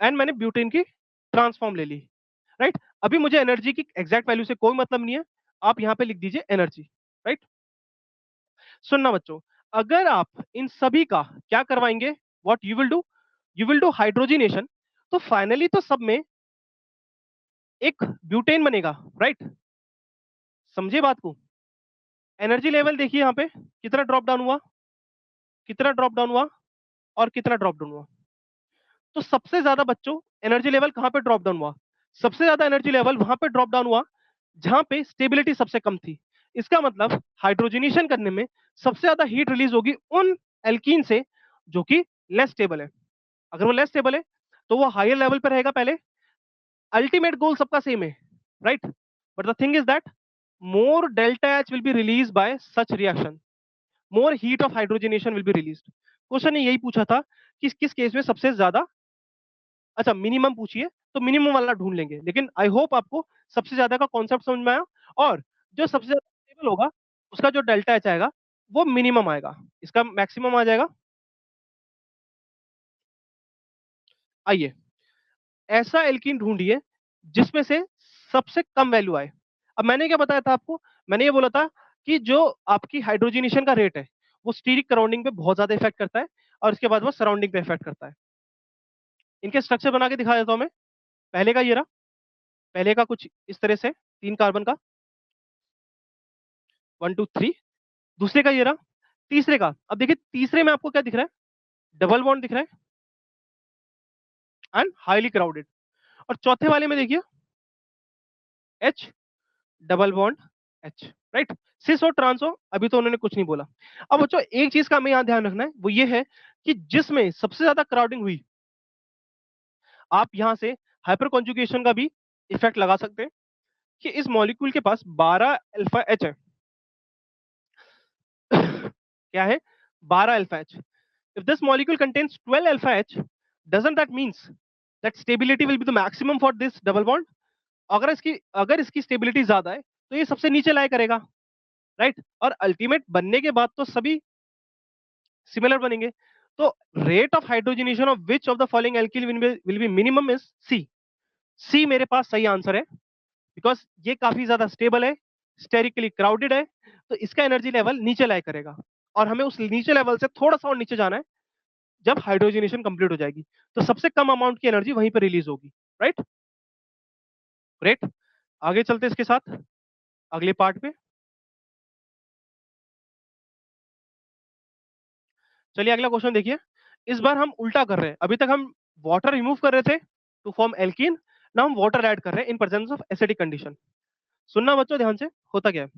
एंड मैंने ब्यूटेन की ट्रांसफॉर्म ले ली। राइट, अभी मुझे एनर्जी की एग्जैक्ट वैल्यू से कोई मतलब नहीं है, आप यहाँ पे लिख दीजिए एनर्जी। राइट, सुनना बच्चों, अगर आप इन सभी का क्या करवाएंगे, what you will do hydrogenation, तो फाइनली तो सब में एक ब्यूटेन बनेगा। राइट, समझिए बात को। एनर्जी लेवल देखिए यहाँ पे कितना ड्रॉप डाउन हुआ, कितना ड्रॉप डाउन हुआ, और कितना ड्रॉप डाउन हुआ। तो सबसे ज्यादा बच्चों एनर्जी लेवल कहां पे ड्रॉप डाउन हुआ, सबसे ज्यादा एनर्जी लेवल वहां पे ड्रॉप डाउन हुआ जहां पे स्टेबिलिटी सबसे कम थी। इसका मतलब हाइड्रोजनेशन करने में सबसे ज्यादा हीट रिलीज होगी उन एल्कीन से जो कि लेस स्टेबल है। अगर वो लेस स्टेबल है तो वो हायर लेवल पर रहेगा पहले। अल्टीमेट गोल सबका सेम है, right, but the thing is that more delta H will be release by such reaction, more heat of hydrogenation will be release. Question ने यही पूछा था कि किस केस में सबसे ज्यादा, अच्छा मिनिमम पूछिए तो मिनिमम वाला ढूंढ लेंगे। लेकिन आई होप आपको सबसे ज्यादा का कॉन्सेप्ट समझ में आया, और जो सबसे ज्यादा स्टेबल होगा उसका जो डेल्टा एच आएगा वो मिनिमम आएगा, इसका मैक्सिमम आ जाएगा। आइए, ऐसा एल्कीन ढूंढिए जिसमें से सबसे कम वैल्यू आए। अब मैंने क्या बताया था आपको, मैंने ये बोला था कि जो आपकी हाइड्रोजनेशन का रेट है वो स्टीरिक सराउंडिंग पे बहुत ज्यादा इफेक्ट करता है, और इसके बाद वो सराउंडिंग पे इफेक्ट करता है। इनके स्ट्रक्चर बना के दिखा देता हूं मैं। पहले का ये रहा, पहले का कुछ इस तरह से, 3 कार्बन का, 1 2 3। दूसरे का ये रहा, तीसरे का, अब देखिए तीसरे में आपको क्या दिख रहा है, डबल बॉन्ड दिख रहा है एंड हाईली क्राउडेड। और चौथे वाले में देखिए H, double bond H. Right, cis और ट्रांसो अभी तो उन्होंने कुछ नहीं बोला। अब बच्चों एक चीज का हमें यहाँ ध्यान रखना है, वो ये है कि जिसमें सबसे ज्यादा क्राउडिंग हुई, आप यहाँ से हाइपर कॉन्जुगेशन का भी इफेक्ट लगा सकते हैं कि इस मॉलिक्यूल के पास 12 अल्फा एच है। क्या है, 12 alpha H. If this molecule contains 12 alpha H, doesn't that means that stability will be the maximum for this double bond? अगर इसकी स्टेबिलिटी ज्यादा है तो ये सबसे नीचे लाया करेगा। राइट, और अल्टीमेट बनने के बाद तो सभी सिमिलर बनेंगे। तो rate of hydrogenation of which of the following alkyl will be minimum is C. C मेरे पास सही आंसर है, बिकॉज ये काफी ज्यादा स्टेबल है, स्टेरिकली क्राउडेड है, तो इसका एनर्जी लेवल नीचे लाया करेगा। और हमें उस नीचे लेवल से थोड़ा सा और नीचे जाना है जब हाइड्रोजनेशन कंप्लीट हो जाएगी, तो सबसे कम अमाउंट की एनर्जी वहीं पर रिलीज होगी। Right, great. आगे चलते इसके साथ अगले पार्ट पे। चलिए अगला क्वेश्चन देखिए। इस बार हम उल्टा कर रहे हैं, अभी तक हम वाटर रिमूव कर रहे थे टू फॉर्म एल्कीन, ना हम वाटर ऐड कर रहे हैं in presence of acidic condition. सुनना बच्चों ध्यान से, होता क्या है,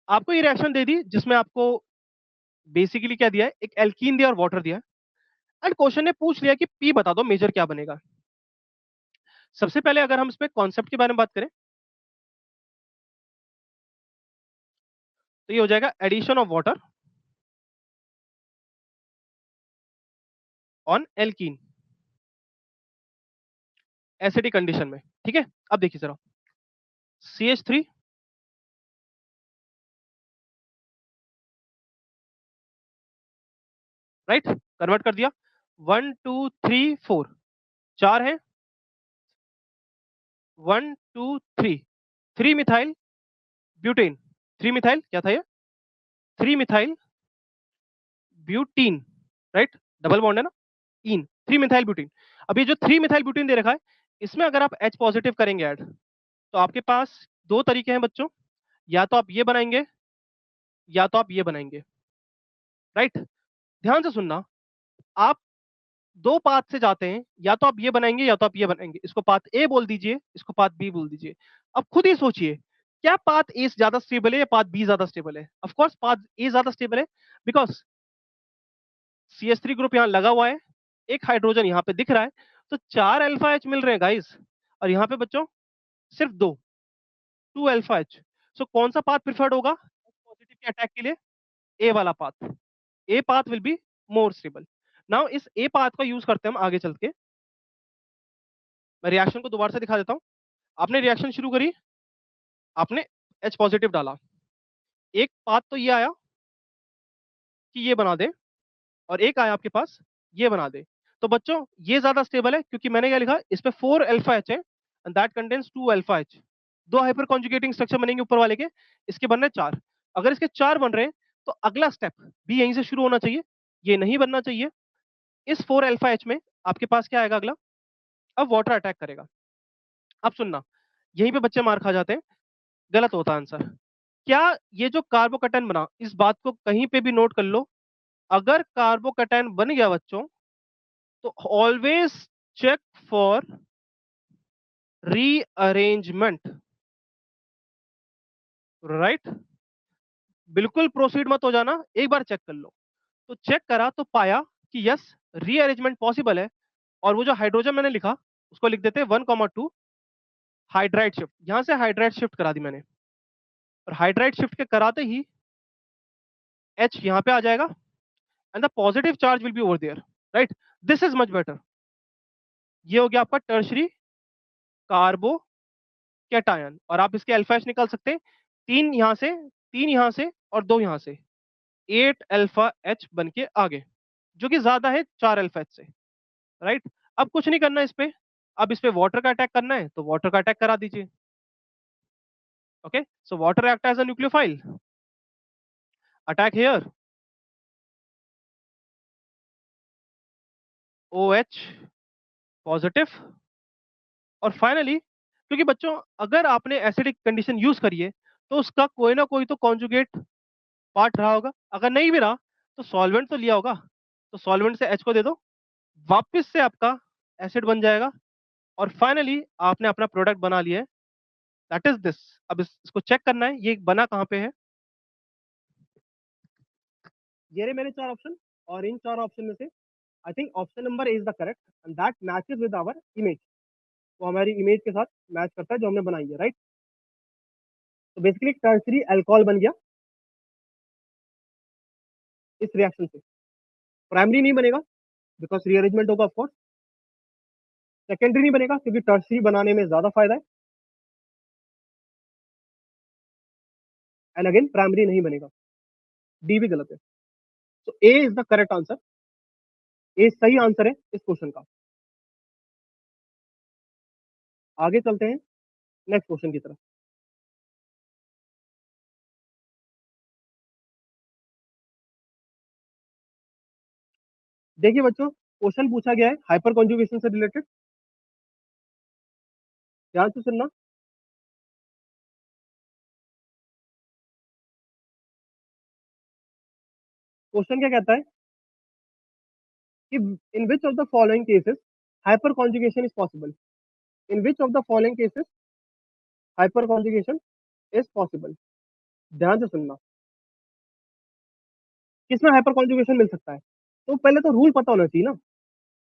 आपको ये रिएक्शन दे दी जिसमें आपको बेसिकली क्या दिया है, एक एल्कीन दिया और वाटर दिया है, एंड क्वेश्चन ने पूछ लिया कि पी बता दो मेजर क्या बनेगा। सबसे पहले अगर हम इसमें कॉन्सेप्ट के बारे में बात करें, तो ये हो जाएगा addition of water on alkene acidic condition में। ठीक है, अब देखिए जरा, CH3 राइट, कन्वर्ट कर दिया, 1 2 3 4 चार है, 1 2 3 3 मिथाइल ब्यूटेन, 3 मिथाइल क्या था ये, 3 methyl butene, right, double bond है ना, इन 3 मिथाइल ब्यूटीन। अब ये जो 3 मिथाइल ब्यूटीन दे रखा है, इसमें अगर आप H पॉजिटिव करेंगे ऐड, तो आपके पास दो तरीके हैं बच्चों, या तो आप ये बनाएंगे या तो आप ये बनाएंगे, राइट। ध्यान से सुनना, आप दो पाथ से जाते हैं, या तो आप ये बनाएंगे या तो आप ये बनाएंगे, इसको पाथ ए बोल दीजिए, इसको पाथ बी बोल दीजिए। अब खुद ही सोचिए, क्या पाथ ए ज्यादा स्टेबल है या पाथ बी ज्यादा स्टेबल है? ऑफ कोर्स पाथ ए ज्यादा स्टेबल है, बिकॉज CH3 ग्रुप यहाँ लगा हुआ है, एक हाइड्रोजन यहाँ पे दिख रहा है, तो 4 अल्फा एच मिल रहे हैं गाइस, और यहाँ पे बच्चों सिर्फ दो, 2 अल्फा एच। सो कौन सा पाथ प्रिफर्ड होगा पॉजिटिव के अटैक के लिए? ए वाला path, a path will be more stable. Now इस ए पाथ का यूज करते हैं हम आगे चल के। मैं रिएक्शन को दोबारा से दिखा देता हूं। आपने रिएक्शन शुरू करी, आपने H पॉजिटिव डाला, एक पाथ तो ये आया कि ये बना दे, और एक आया आपके पास ये बना दे। तो बच्चों ये ज्यादा स्टेबल है, क्योंकि मैंने क्या लिखा, इस पे 4 अल्फा एच है and that contains 2 alpha H. दो हाइपर कॉन्जुगेटिंग स्ट्रक्चर बनेंगे ऊपर वाले के, इसके बनने चार। अगर इसके चार बन रहे हैं, तो अगला स्टेप भी यहीं से शुरू होना चाहिए, ये नहीं बनना चाहिए। इस 4 अल्फा एच में आपके पास क्या आएगा अगला? अब वाटर अटैक करेगा। अब सुनना, यहीं पे बच्चे मार खा जाते हैं, गलत होता है आंसर। क्या ये जो कार्बोकैटायन बना, इस बात को कहीं पे भी नोट कर लो, अगर कार्बोकैटायन बन गया बच्चों, तो always check for rearrangement, right. बिल्कुल प्रोसीड मत हो जाना, एक बार चेक कर लो। तो चेक करा तो पाया कि यस, रीअरेंजमेंट पॉसिबल है, और वो जो हाइड्रोजन मैंने लिखा, उसको लिख देते 1,2 हाइड्राइड शिफ्ट, यहां से हाइड्राइड शिफ्ट करा दी मैंने, और हाइड्राइड शिफ्ट के कराते ही H यहां पे आ जाएगा and the positive charge will be over there, right. This is much better. ये हो गया आपका टर्शरी कार्बो कैटायन, और आप इसके अल्फा एच निकाल सकते हैं, तीन यहां से, तीन यहां से, और दो यहां से, 8 अल्फा एच बन के आगे, जो कि ज्यादा है 4 अल्फा एच से, राइट। अब कुछ नहीं करना इस पे, अब इस पे वाटर का अटैक करना है, तो वाटर का अटैक करा दीजिए। Okay, so water act as a nucleophile, attack here, OH positive, और फाइनली, क्योंकि बच्चों अगर आपने एसिडिक कंडीशन यूज करी है, तो उसका कोई ना कोई तो कॉन्जुगेट पार्ट रहा होगा, अगर नहीं भी रहा तो सॉल्वेंट तो लिया होगा, तो सॉल्वेंट से H को दे दो, वापस से आपका एसिड बन जाएगा, और फाइनली आपने अपना प्रोडक्ट बना लिया है, दैट इज दिस। अब इसको चेक करना है ये बना कहाँ पे है। ये रहे मेरे चार ऑप्शन, और इन चार ऑप्शन में से I think option number A is the correct, and that matches with our image, वो हमारी इमेज के साथ मैच करता है जो हमने बनाई है, राइट। तो बेसिकली टर्सरी अल्कोहल बन गया इस रिएक्शन से। प्राइमरी नहीं बनेगा बिकॉज रीअरेंजमेंट होगा ऑफकोर्स, सेकेंडरी नहीं बनेगा क्योंकि टर्सरी बनाने में ज्यादा फायदा है, एंड अगेन प्राइमरी नहीं बनेगा, डी भी गलत है। तो ए इज द करेक्ट आंसर, ए सही आंसर है इस क्वेश्चन का। आगे चलते हैं नेक्स्ट क्वेश्चन की तरफ। देखिए बच्चों, क्वेश्चन पूछा गया है हाइपर कॉन्जुगेशन से रिलेटेड, ध्यान से सुनना। क्वेश्चन क्या कहता है कि in which of the following cases hyperconjugation is possible, in which of the following cases hyperconjugation is possible. ध्यान से सुनना, किसमें हाइपर कॉन्जुगेशन मिल सकता है? तो पहले तो रूल पता होना चाहिए ना।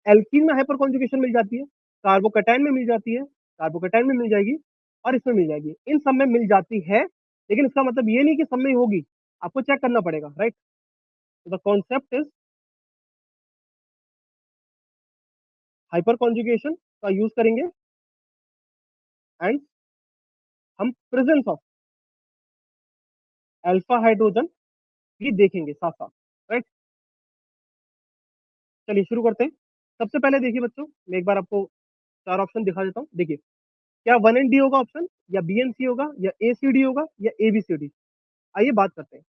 एल्कीन में हाइपर कॉन्जुगेशन मिल जाती है, कार्बोकैटायन में मिल जाती है, कार्बोकैटायन में मिल जाएगी, और इसमें मिल जाएगी, इन सब में मिल जाती है, लेकिन इसका मतलब ये नहीं कि सब में ही होगी। आपको चेक करना पड़ेगा, right? The concept is hyper conjugation का यूज करेंगे एंड हम प्रेजेंस ऑफ अल्फा हाइड्रोजन भी देखेंगे साथ साथ, राइट? चलिए शुरू करते हैं। सबसे पहले देखिए बच्चों, मैं एक बार आपको चार ऑप्शन दिखा देता हूँ। देखिए, क्या वन एंड डी होगा ऑप्शन, या बी एन सी होगा, या ए सी डी होगा, या ए बी सी डी? आइए बात करते हैं।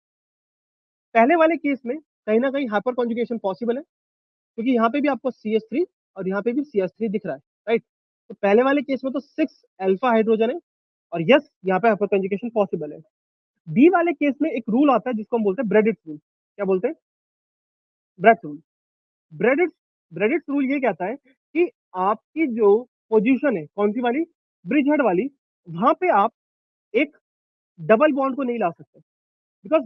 पहले वाले केस में कहीं ना कहीं हाइपर कॉन्जुगेशन पॉसिबल है, क्योंकि यहाँ पे भी आपको सी एच थ्री और यहाँ पे भी सी एच थ्री दिख रहा है, राइट? तो पहले वाले केस में तो सिक्स अल्फा हाइड्रोजन है, और यस यहाँ पे हाइपर कॉन्जुगेशन पॉसिबल है। बी वाले केस में एक रूल आता है जिसको हम बोलते हैं ब्रेडिट रूल। क्या बोलते हैं? Bredt rule. Bredt Bredt rule ये कहता है कि आपकी जो पोजीशन है, कौन सी वाली, ब्रिज हेड वाली, वहां पे आप एक डबल बॉन्ड को नहीं ला सकते, बिकॉज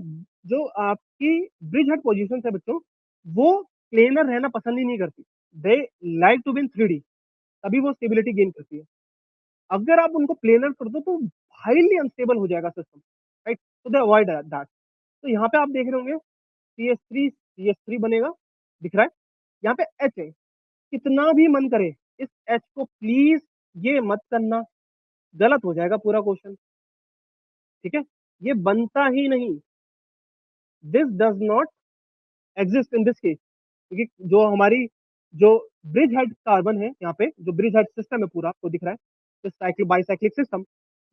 जो आपकी ब्रिज हेड पोजीशन है बच्चों, वो प्लेनर रहना पसंद ही नहीं करती। They like to bin 3D, तभी वो स्टेबिलिटी गेन करती है। अगर आप उनको प्लेनर कर दो तो हाईली अनस्टेबल हो जाएगा सिस्टम, राइट? तो दे अवॉइड दैट। तो यहाँ पे आप देख रहे होंगे सी एस थ्री बनेगा, दिख रहा है। यहाँ पे एच है, कितना भी मन करे इस एच को प्लीज ये मत करना, गलत हो जाएगा पूरा क्वेश्चन, ठीक है? ये बनता ही नहीं, this does not exist in this case, क्योंकि जो हमारी जो ब्रिज हेड कार्बन है, यहाँ पे जो ब्रिज हेड सिस्टम है पूरा आपको दिख रहा है, साइक्लिक बाईसाइक्लिक सिस्टम,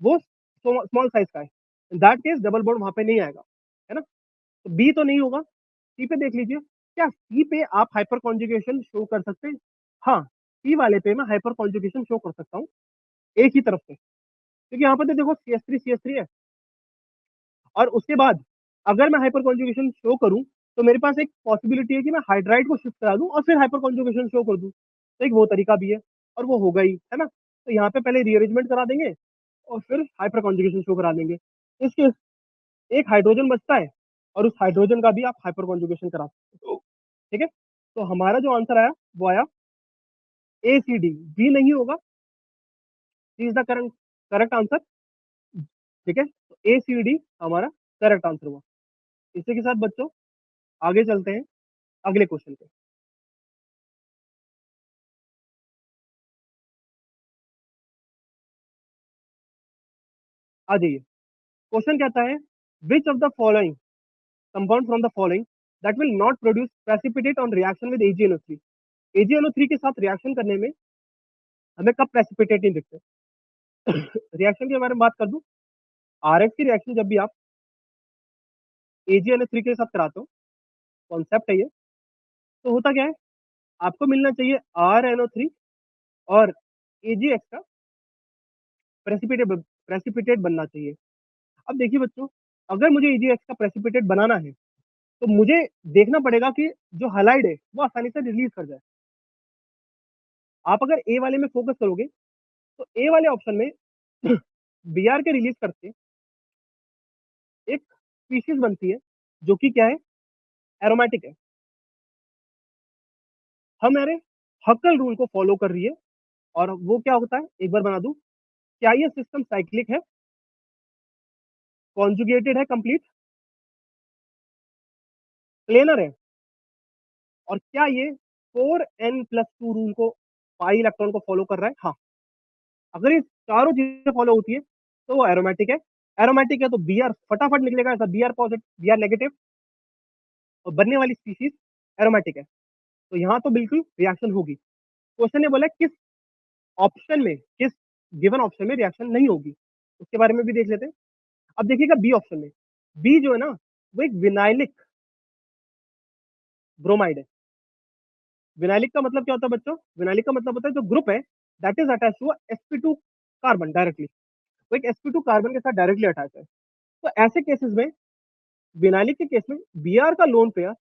वो स्मॉल साइज का है। In that case double bond वहां पे नहीं आएगा, है ना? तो बी तो नहीं होगा। सी पे देख लीजिए, क्या सी पे आप हाइपर कॉन्जुगेशन शो कर सकते हैं? हाँ, सी वाले पे मैं हाइपर कॉन्जुगेशन शो कर सकता हूँ, एक ही तरफ से, क्योंकि यहाँ पे तो देखो सी एस थ्री है, और उसके बाद अगर मैं हाइपर कॉन्जुगेशन शो करूं तो मेरे पास एक पॉसिबिलिटी है कि मैं हाइड्राइड को शिफ्ट करा दूं और फिर हाइपर कॉन्जुगेशन शो कर दूं, तो एक वो तरीका भी है, और वो होगा ही, है ना? तो यहाँ पे पहले रीअरेंजमेंट करा देंगे और फिर हाइपर कॉन्जुगेशन शो करा देंगे। इसके एक हाइड्रोजन बचता है, और उस हाइड्रोजन का भी आप हाइपर कॉन्जुगेशन करा सकते हो, ठीक है? तो हमारा जो आंसर आया वो आया ए सी डी, बी नहीं होगा, सी इज द करेक्ट आंसर, ठीक है? तो ए सी डी हमारा करेक्ट आंसर हुआ। इसी के साथ बच्चों आगे चलते हैं अगले क्वेश्चन पे। आ जाइए, क्वेश्चन कहता है, which of the following compound from the following that will not produce precipitate on reaction with AgNO3? AgNO3 के साथ रिएक्शन करने में हमें कब प्रेसिपिटेट नहीं दिखते? रिएक्शन के बारे में बात कर दूं, आर की रिएक्शन जब भी आप AgNO3 के साथ कराते हो, कॉन्सेप्ट है ये, तो होता क्या है, आपको मिलना चाहिए RNO3 और AgX का प्रेसिपिटेट प्रेसिपिटेट बनना चाहिए। अब देखिए बच्चों, अगर मुझे AgX का प्रेसिपिटेट बनाना है तो मुझे देखना पड़ेगा कि जो हलाइड है वो आसानी से रिलीज कर जाए। आप अगर ए वाले में फोकस करोगे तो ए वाले ऑप्शन में बी आर के रिलीज करते एक स्पीशीज बनती है जो कि क्या है, एरोमेटिक है। हमारे हक्कल रूल को फॉलो कर रही है, और वो क्या होता है, एक बार बना दूं, क्या ये सिस्टम साइक्लिक है, कॉन्जुगेटेड है, कंप्लीट प्लेनर है, और क्या ये 4n+2 रूल को, पाई इलेक्ट्रॉन को फॉलो कर रहा है? हाँ, अगर ये चारों चीजें फॉलो होती है तो वो एरोमेटिक है। एरोमेटिक है तो बी आर फटाफट निकलेगा, ऐसा B R positive B R negative, और बनने वाली स्पीशीज एरोमेटिक है, तो यहाँ तो बिल्कुल रिएक्शन होगी। क्वेश्चन ने बोला किस ऑप्शन में, किस गिवन ऑप्शन में रिएक्शन नहीं होगी, उसके बारे में भी देख लेते हैं। अब देखिएगा बी ऑप्शन में, बी जो है ना, वो एक विनाइलिक ब्रोमाइड है। विनाइलिक का मतलब क्या होता है बच्चों? विनाइलिक का मतलब होता है जो ग्रुप है that is attach to sp2 carbon directly, वो एक sp2 कार्बन के साथ डायरेक्टली अटैच है। तो ऐसे केसेस में, विनाइलिक के केस में, बी आर का लोन पेयर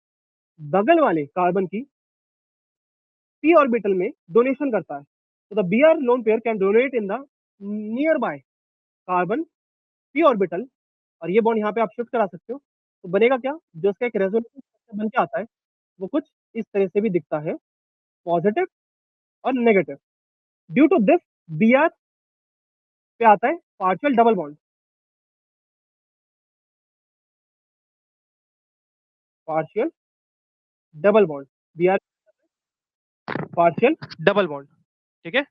बगल वाले कार्बन की p ऑर्बिटल में डोनेशन करता है। तो the B R lone pair can donate in the near by carbon p orbital, और ये बॉन्ड यहाँ पे आप शिफ्ट करा सकते हो। तो बनेगा क्या, जो इसका एक रेजोनेंस बन के आता है वो कुछ इस तरह से भी दिखता है, पॉजिटिव और negative. Due to this B R पे आता है partial double bond. Partial double bond, BR partial double bond, ठीक है।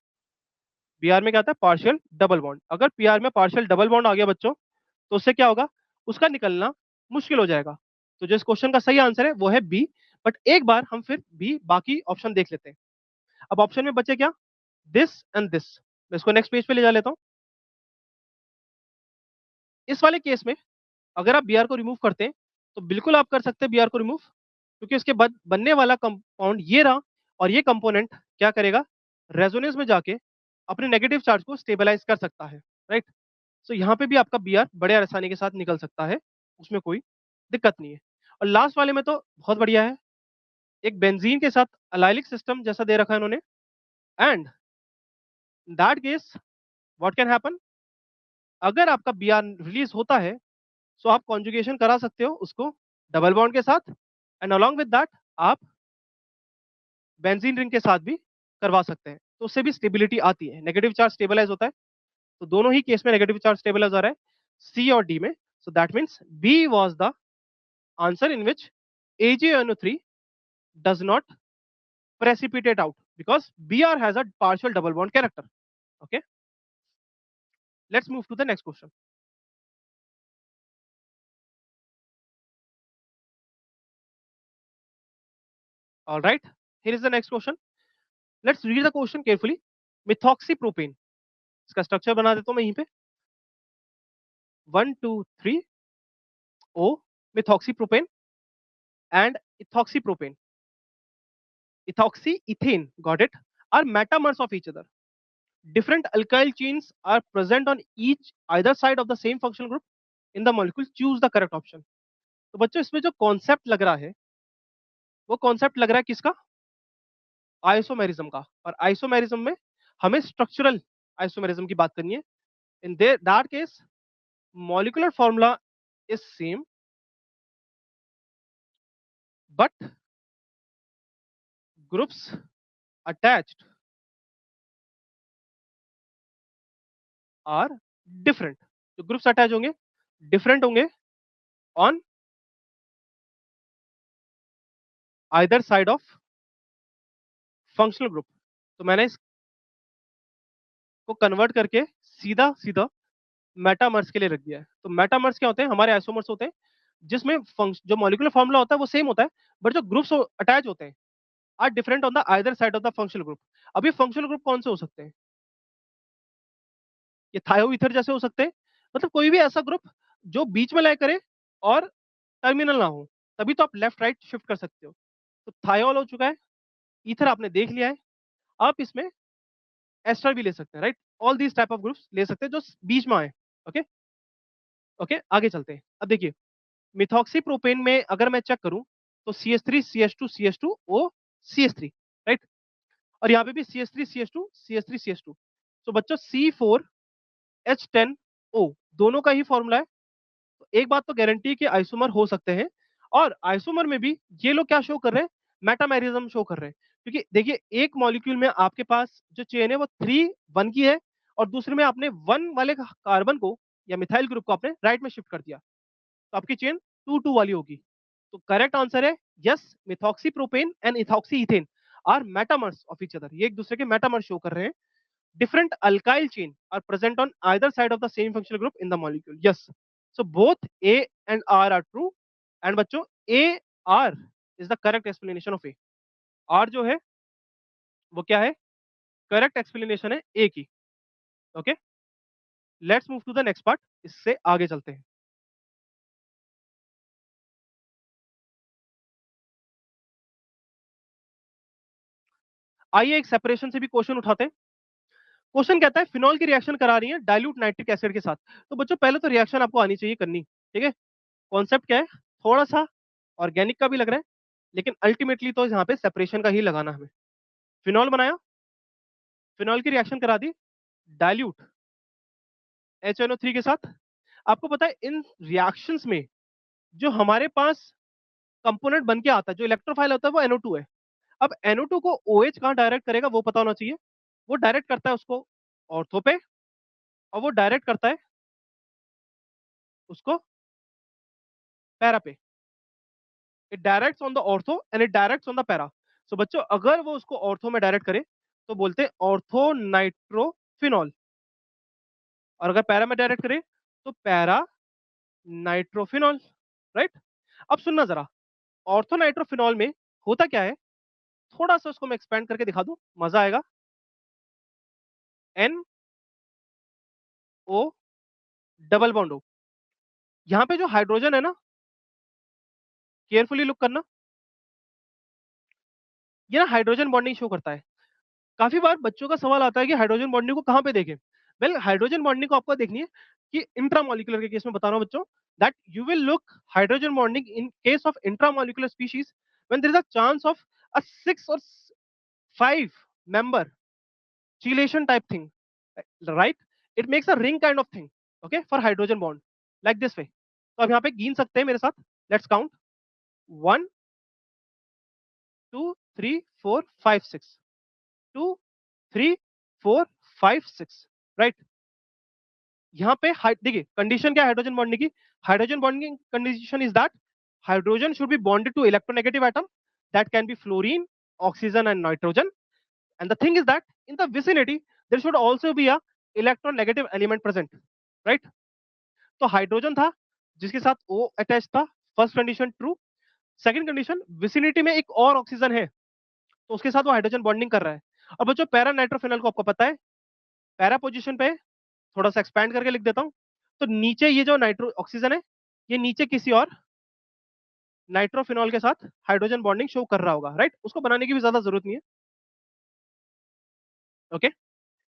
बीआर में क्या आता है? Partial double bond. अगर पीआर में पार्शियल डबल बॉन्ड आ गया बच्चों, तो उससे क्या होगा? उसका निकलना मुश्किल हो जाएगा। तो जो इस क्वेश्चन का सही आंसर है वो है बी। बट एक बार हम फिर भी बाकी ऑप्शन देख लेते हैं। अब ऑप्शन में बचे क्या? This and this. मैं इसको नेक्स्ट पेज पे ले जा लेता हूं। इस वाले केस में अगर आप बीआर को रिमूव करते हैं तो बिल्कुल आप कर सकते हैं बीआर को रिमूव, क्योंकि उसके बाद बनने वाला कंपाउंड ये रहा, और ये कंपोनेंट क्या करेगा? रेजोनेंस में जाके अपने नेगेटिव चार्ज को स्टेबलाइज कर सकता है, राइट। सो यहाँ पे भी आपका बीआर बड़े आसानी के साथ निकल सकता है, उसमें कोई दिक्कत नहीं है। और लास्ट वाले में तो बहुत बढ़िया है, एक बेंजीन के साथ अलाइलिक सिस्टम जैसा दे रखा है इन्होंने। And that case what can happen? अगर आपका बीआर रिलीज होता है, सो आप कॉन्जुगेशन करा सकते हो उसको डबल बॉन्ड के साथ, एंड अलोंग विद दैट आप बेंजीन रिंग के साथ भी करवा सकते हैं, तो उससे भी स्टेबिलिटी आती है, नेगेटिव चार्ज स्टेबलाइज होता है। तो दोनों ही केस में नेगेटिव चार्ज स्टेबलाइज हो रहा है, सी और डी में। So that means B was the answer in which AgNO3 does not precipitate out because Br has a partial double bond character. Okay, let's move to the next question. All right, here is the next question. Let's read the question carefully. Methoxypropane, इसका structure बना देता हूं मैं यहीं पे। 1 2 3 O methoxypropane and ethoxypropane, ethoxy ethane, got it, are metamers of each other. Different alkyl chains are present on each either side of the same functional group in the molecule. Choose the correct option. तो बच्चों इसमें जो concept लग रहा है वो concept लग रहा है किसका? आइसोमेरिज्म का। और आइसोमेरिज्म में हमें स्ट्रक्चरल आइसोमेरिज्म की बात करनी है। In that case molecular formula is same, but groups attached are different. जो ग्रुप्स अटैच होंगे डिफरेंट होंगे on either side of functional group. तो मैंने इसको कन्वर्ट करके सीधा सीधा मेटामर्स के लिए रख दिया है। तो मेटामर्स क्या होते हैं? हमारे आइसोमर्स होते हैं जिसमें जो मॉलिक्यूलर फॉर्मूला होता है वो सेम होता है, बट जो ग्रुप्स अटैच होते हैं are different on the either side of the functional group. अभी फंक्शनल ग्रुप कौन से हो सकते हैं? ये थायो ईथर जैसे हो सकते हैं, मतलब कोई भी ऐसा ग्रुप जो बीच में लाई करे और टर्मिनल ना हो, तभी तो आप लेफ्ट राइट शिफ्ट कर सकते हो। तो थायोल हो चुका है, ईथर आपने देख लिया है। आप इसमें एस्टर भी ले सकते हैं, right. All these type of groups ले सकते हैं जो बीच में आए। ओके ओके, आगे चलते हैं। अब देखिए मिथॉक्सी प्रोपेन में अगर मैं चेक करूं तो CH3 CH2 CH2 O CH3, right. और यहाँ पे भी CH3 CH2 CH3 CH2। तो बच्चों C4H10O दोनों का ही फॉर्मूला है। तो एक बात तो गारंटी है कि आइसोमर हो सकते हैं, और आइसोमर में भी ये लोग क्या शो कर रहे हैं? मेटामेरिज्म शो कर रहे हैं। क्योंकि देखिए एक मॉलिक्यूल में आपके पास जो चेन है वो 3 1 की है, और दूसरे में आपने 1 वाले कार्बन को या मिथाइल ग्रुप को आपने राइट में शिफ्ट कर दिया, तो आपकी चेन 2 2 वाली होगी। तो करेक्ट आंसर है yes, methoxy propane and ethoxy ethane are metamers of each other. ये एक दूसरे के मेटामर शो कर रहे हैं। Different alkyl chain are present on either side of the same functional group in the molecule. Yes. So both A and R are true. And बच्चों A R is the correct explanation of A. R जो है वो क्या है? Correct explanation है A की। Okay, let's move to the next part. इससे आगे चलते हैं। आइए एक सेपरेशन से भी क्वेश्चन उठाते हैं। क्वेश्चन कहता है फिनॉल की रिएक्शन करा रही है डाइल्यूट नाइट्रिक एसिड के साथ। तो बच्चों पहले तो रिएक्शन आपको आनी चाहिए करनी, ठीक है। कॉन्सेप्ट क्या है? थोड़ा सा ऑर्गेनिक का भी लग रहा है, लेकिन अल्टीमेटली तो यहाँ पे सेपरेशन का ही लगाना हमें। फिनॉल बनाया, फिनॉल की रिएक्शन करा दी डाइल्यूट HNO3 के साथ। आपको पता है इन रिएक्शंस में जो हमारे पास कंपोनेंट बन के आता है, जो इलेक्ट्रोफाइल होता है वो NO2 है। अब NO2 को OH कहाँ डायरेक्ट करेगा वो पता होना चाहिए। वो डायरेक्ट करता है उसको ऑर्थो पे, और वो डायरेक्ट करता है उसको पैरा पे। It directs on the ortho and it directs on the para. So बच्चों, अगर वो उसको ऑर्थो में डायरेक्ट करे तो बोलते हैं ऑर्थो नाइट्रोफिनॉल, और अगर पैरा में डायरेक्ट करे तो पैरा नाइट्रोफिनॉल. राइट. अब सुनना जरा, ऑर्थो नाइट्रोफिनॉल में होता क्या है, थोड़ा सा उसको मैं एक्सपेंड करके दिखा दूं, मजा आएगा. N O double bond O. यहाँ पे जो हाइड्रोजन है ना, केयरफुली लुक करना, ये ना हाइड्रोजन बॉन्डिंग शो करता है. काफी बार बच्चों का सवाल आता है कि हाइड्रोजन बॉन्डिंग को कहाँ पे देखें. वेल, हाइड्रोजन बॉन्डिंग को आपको देखनी है कि इंट्रामोलिकुलर के केस में बता रहा हूँ बच्चों, that you will look hydrogen bonding in case of intramolecular species when there is a chance of a 6 or 5 member chelation type thing, right? It makes a ring kind of thing, okay, for hydrogen bond, like this way. तो अब यहाँ पे गिन सकते हैं मेरे साथ. Let's count. 1 2 3 4 5 6. 2 3 4 5 6. Right. यहाँ पे देखिए कंडीशन क्या है हाइड्रोजन बॉन्डिंग की. Hydrogen bonding condition is that hydrogen should be bonded to electronegative atom that can be fluorine, oxygen and nitrogen. And the thing is that in the vicinity there should also be a electronegative element present, right? तो hydrogen था जिसके साथ O attach था, first condition true. Second condition, vicinity में एक और oxygen है तो उसके साथ वो हाइड्रोजन बॉन्डिंग कर रहा है. और बच्चों, पैरा नाइट्रोफिनॉल को आपको पता है, पैरा पोजीशन पे थोड़ा सा एक्सपैंड करके लिख देता हूं. तो नीचे ये जो नाइट्रो ऑक्सीजन है, ये नीचे किसी और नाइट्रोफिनॉल के साथ हाइड्रोजन बॉन्डिंग शो कर रहा होगा, राइट? उसको बनाने की भी ज्यादा जरूरत नहीं है. ओके.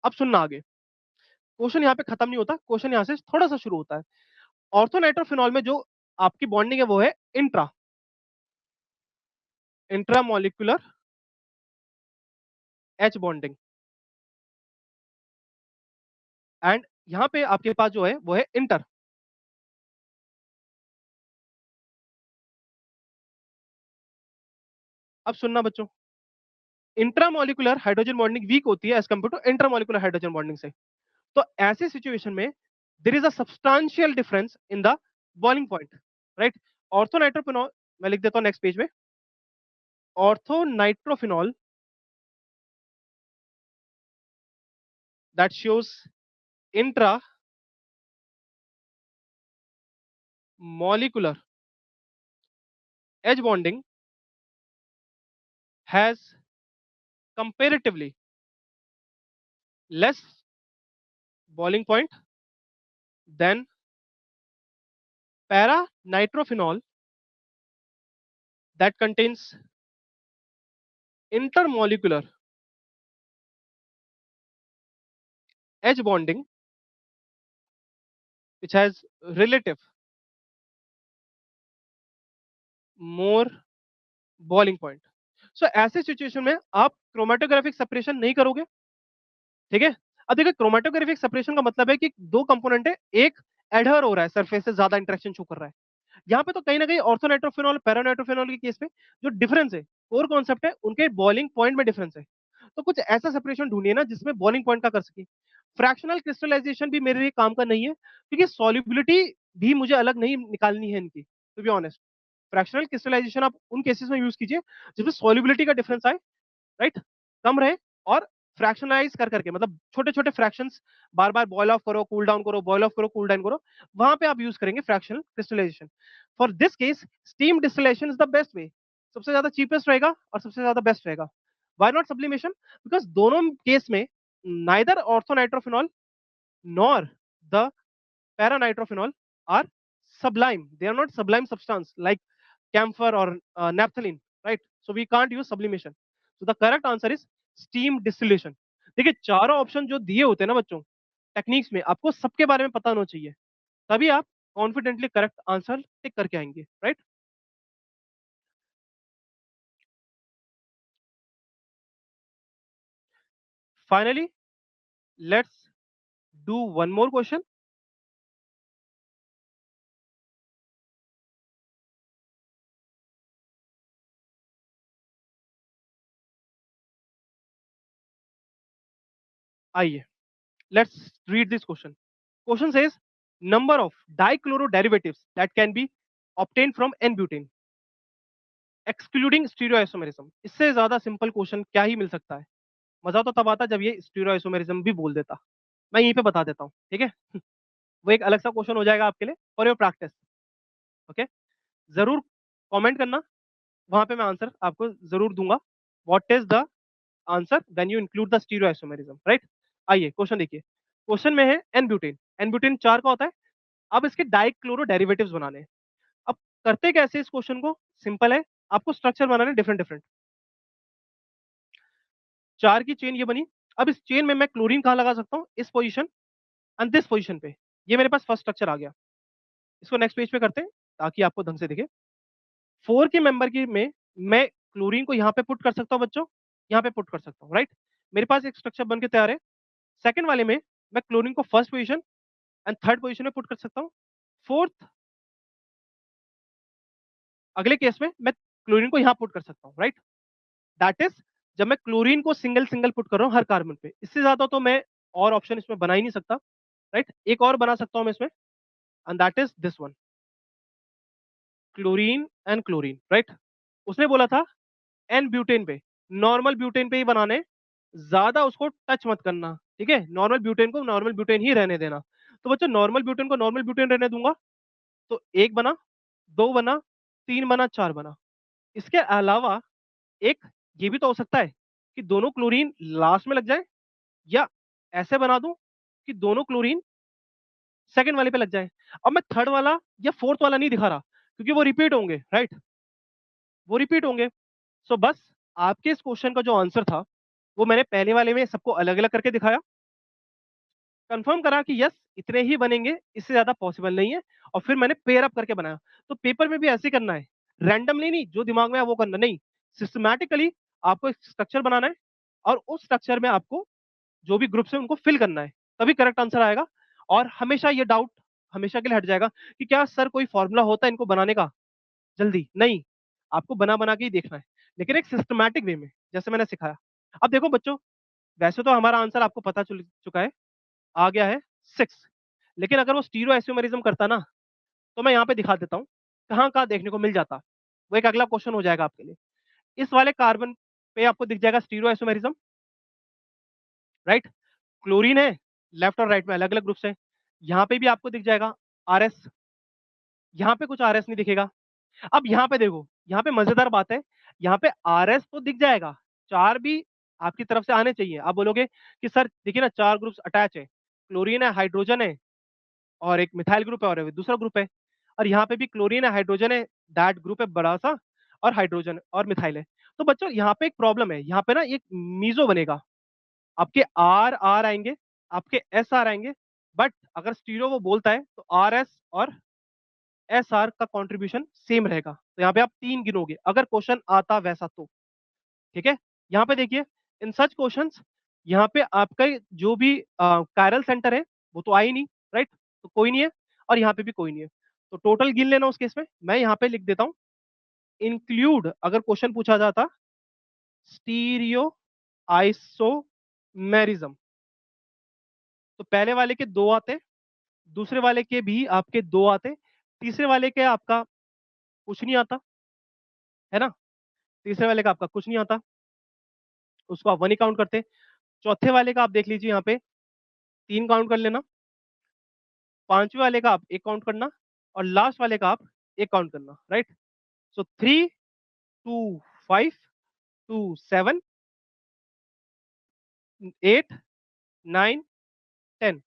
अब सुनना आगे, क्वेश्चन यहाँ पे खत्म नहीं होता, क्वेश्चन यहाँ से थोड़ा सा शुरू होता है. ऑर्थोनाइट्रोफिनॉल में जो आपकी बॉन्डिंग है वो है intra intramolecular H bonding. And यहाँ पे आपके पास जो है वो है इंटर. अब सुनना बच्चों, इंट्रामोलिकुलर हाइड्रोजन बॉन्डिंग वीक होती है as compare to intramolecular hydrogen bonding से. तो ऐसे सिचुएशन में there is a substantial difference in the boiling point, right? Orthonitrophenol, मैं लिख देता हूँ नेक्स्ट पेज में, orthonitrophenol that shows intra molecular edge bonding has comparatively less boiling point than para nitrophenol that contains intermolecular edge bonding which has relative more boiling point. So ऐसे situation में आप chromatographic separation नहीं करोगे, ठीक है? अब देखिए, क्रोमेटोग्राफिक सेपरेशन का मतलब है कि दो कंपोनेंट है, एक एडहर हो रहा है, सरफेस से ज्यादा इंटरेक्शन शो कर रहा है. यहाँ पे तो कहीं ना कहीं ऑर्थोनाइट्रोफिनॉल पैरानाइट्रोफिनॉल के केस में जो डिफरेंस है, कोर कॉन्सेप्ट है, उनके बॉइलिंग पॉइंट में डिफरेंस है. तो कुछ ऐसा सेपरेशन ढूंढिए ना जिसमें बॉइलिंग पॉइंट का कर सके. फ्रैक्शनल क्रिस्टलाइजेशन भी मेरे लिए काम का नहीं है, क्योंकि सॉल्युबिलिटी भी मुझे अलग नहीं निकालनी है इनकी, to be honest. Fractional crystallization आप उन केसेस में यूज कीजिए जिसमें सॉल्युबिलिटी का डिफरेंस आए, राइट, कम रहे, और फ्रैक्शनलाइज कर करके, मतलब छोटे छोटे फ्रैक्शंस बार बार बॉयल ऑफ करो, कूल डाउन करो, बॉयल ऑफ करो, कूल डाउन करो, वहां पे आप यूज करेंगे fractional crystallization. For this case steam distillation is the best way, सबसे ज्यादा चीपेस्ट रहेगा और सबसे ज्यादा बेस्ट रहेगा. Why not sublimation? बिकॉज दोनों केस में neither orthonitrophenol nor the paranitrophenol are sublime. They are not sublime substance like camphor or naphthalene, right? So we can't use sublimation. So the correct answer is steam distillation. देखिए, चारों option जो दिए होते हैं ना बच्चों techniques में, आपको सबके बारे में पता होना चाहिए, तभी आप कॉन्फिडेंटली करेक्ट आंसर टिक करके आएंगे, right? Finally let's do one more question. आइए, let's read this question. Question says number of dichloro derivatives that can be obtained from N-butane. Excluding stereoisomerism. इससे ज्यादा सिंपल क्वेश्चन क्या ही मिल सकता है। मजा तो तब आता जब ये स्टीरियोआइसोमेरिज्म भी बोल देता। मैं यहीं पे बता देता हूँ, ठीक है। वो एक अलग सा क्वेश्चन हो जाएगा आपके लिए फॉर योर प्रैक्टिस। ओके, जरूर कमेंट करना, वहां पे मैं आंसर आपको जरूर दूंगा। What is the answer when you include the stereoisomerism, right. आइए क्वेश्चन देखिए। क्वेश्चन में है एन ब्यूटेन। एन ब्यूटेन 4 का होता है। अब इसके डाइक्लोरो डेरिवेटिव्स बनाने हैं। अब करते कैसे इस क्वेश्चन को? सिंपल है, आपको स्ट्रक्चर बनाने डिफरेंट डिफरेंट। 4 की चेन ये बनी। अब इस चेन में मैं क्लोरीन कहां लगा सकता हूं? इस पोजीशन एंड दिस पोजीशन पे। ये मेरे पास फर्स्ट स्ट्रक्चर आ गया। इसको नेक्स्ट पेज पे करते हैं ताकि आपको ढंग से दिखे। 4 के मेंबर की में मैं क्लोरीन को यहाँ पे पुट कर सकता हूँ बच्चों, यहाँ पे पुट कर सकता हूँ, राइट। मेरे पास एक स्ट्रक्चर बन के तैयार है। सेकंड वाले में मैं क्लोरीन को first position and third position में पुट कर सकता हूँ। फोर्थ अगले केस में मैं क्लोरीन को यहाँ पुट कर सकता हूँ, राइट। दैट इज जब मैं क्लोरीन को सिंगल सिंगल पुट कर रहा हूँ हर कार्बन पे। इससे ज्यादा तो मैं और ऑप्शन इसमें बना ही नहीं सकता, राइट। एक और बना सकता हूँ मैं इसमें and that is this one, chlorine and chlorine, right. उसने बोला था एन ब्यूटेन पे, नॉर्मल ब्यूटेन पे ही बनाने, ज्यादा उसको टच मत करना, ठीक है। नॉर्मल ब्यूटेन को नॉर्मल ब्यूटेन ही रहने देना। तो बच्चों नॉर्मल ब्यूटेन को नॉर्मल ब्यूटेन रहने दूंगा। तो एक बना, दो बना, तीन बना, चार बना। इसके अलावा एक ये भी तो हो सकता है कि दोनों क्लोरीन लास्ट में लग जाए, या ऐसे बना दूं कि दोनों क्लोरीन सेकंड वाले पे लग जाए। अब मैं थर्ड वाला या फोर्थ वाला नहीं दिखा रहा क्योंकि वो रिपीट होंगे, राइट। वो रिपीट होंगे। सो बस आपके इस क्वेश्चन का जो आंसर था वो मैंने पहले वाले में सबको अलग अलग करके दिखाया, कंफर्म करा कि यस इतने ही बनेंगे, इससे ज्यादा पॉसिबल नहीं है, और फिर मैंने पेयर अप करके बनाया। तो पेपर में भी ऐसे ही करना है, रैंडमली नहीं, जो दिमाग में है वो करना नहीं, सिस्टमैटिकली आपको एक स्ट्रक्चर बनाना है और उस स्ट्रक्चर में आपको जो भी ग्रुप्स है उनको फिल करना है, तभी करेक्ट आंसर आएगा। और हमेशा ये डाउट हमेशा के लिए हट जाएगा कि क्या सर कोई फॉर्मूला होता है इनको बनाने का? जल्दी नहीं, आपको बना बना के ही देखना है, लेकिन एक सिस्टमैटिक वे में जैसे मैंने सिखाया। अब देखो बच्चों, वैसे तो हमारा आंसर आपको पता चल चुका है, आ गया है 6। लेकिन अगर वो स्टीरियो आइसोमेरिज्म करता ना, तो मैं यहाँ पे दिखा देता हूँ कहाँ कहाँ देखने को मिल जाता। वो एक अगला क्वेश्चन हो जाएगा आपके लिए। इस वाले कार्बन पे आपको दिख जाएगा स्टीरियो आइसोमेरिज्म, राइट। क्लोरीन है, लेफ्ट और राइट में अलग अलग ग्रुप है। यहाँ पे भी आपको दिख जाएगा आर एस, यहाँ पे कुछ आर एस नहीं दिखेगा। अब यहाँ पे देखो, यहाँ पे मजेदार बात है, यहाँ पे आर एस तो दिख जाएगा, चार भी आपकी तरफ से आने चाहिए। आप बोलोगे कि सर देखिए ना, चार ग्रुप्स अटैच है, क्लोरीन है, हाइड्रोजन है, और एक मिथाइल ग्रुप है और एक दूसरा ग्रुप है। और यहाँ पे भी क्लोरीन है, हाइड्रोजन है, दैट ग्रुप है बड़ा सा, और हाइड्रोजन और मिथाइल है। तो बच्चों यहाँ पे एक प्रॉब्लम है, यहाँ पे ना एक मीजो बनेगा, आपके आर आर आएंगे, आपके एस आर आएंगे, बट अगर स्टीरियो वो बोलता है तो आर एस और एस आर का कॉन्ट्रीब्यूशन सेम रहेगा। तो यहाँ पे आप तीन गिनोगे अगर क्वेश्चन आता वैसा तो, ठीक है। यहाँ पे देखिए, इन सच क्वेश्चंस यहाँ पे आपका जो भी कायरल सेंटर है वो तो आ ही नहीं, राइट। तो कोई नहीं है, और यहाँ पे भी कोई नहीं है। तो टोटल गिन लेना उस केस में। मैं यहाँ पे लिख देता हूँ इंक्लूड, अगर क्वेश्चन पूछा जाता स्टीरियो आइसोमेरिज्म, तो पहले वाले के दो आते, दूसरे वाले के भी आपके दो आते, तीसरे वाले के आपका कुछ नहीं आता, है ना। तीसरे वाले का आपका कुछ नहीं आता, उसको आप वन ही काउंट करते। चौथे वाले का आप देख लीजिए, यहाँ पे तीन काउंट कर लेना, पांचवें वाले का आप एक काउंट करना, और लास्ट वाले का आप एक काउंट करना, राइट। सो 3, 2, 5, 2, 7, 8, 9, 10,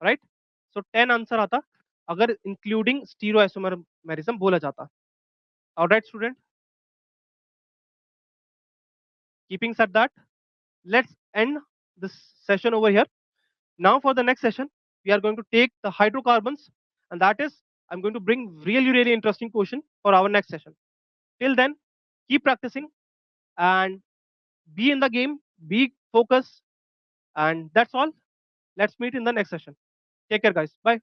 राइट। सो 10 आंसर आता अगर इंक्लूडिंग स्टीरो आइसोमेरिज्म बोला जाता। Alright student, keeping set that, let's end this session over here. Now for the next session, we are going to take the hydrocarbons, and that is, I'm going to bring really interesting question for our next session. Till then, keep practicing and be in the game, be focused, and that's all. Let's meet in the next session. Take care, guys. Bye.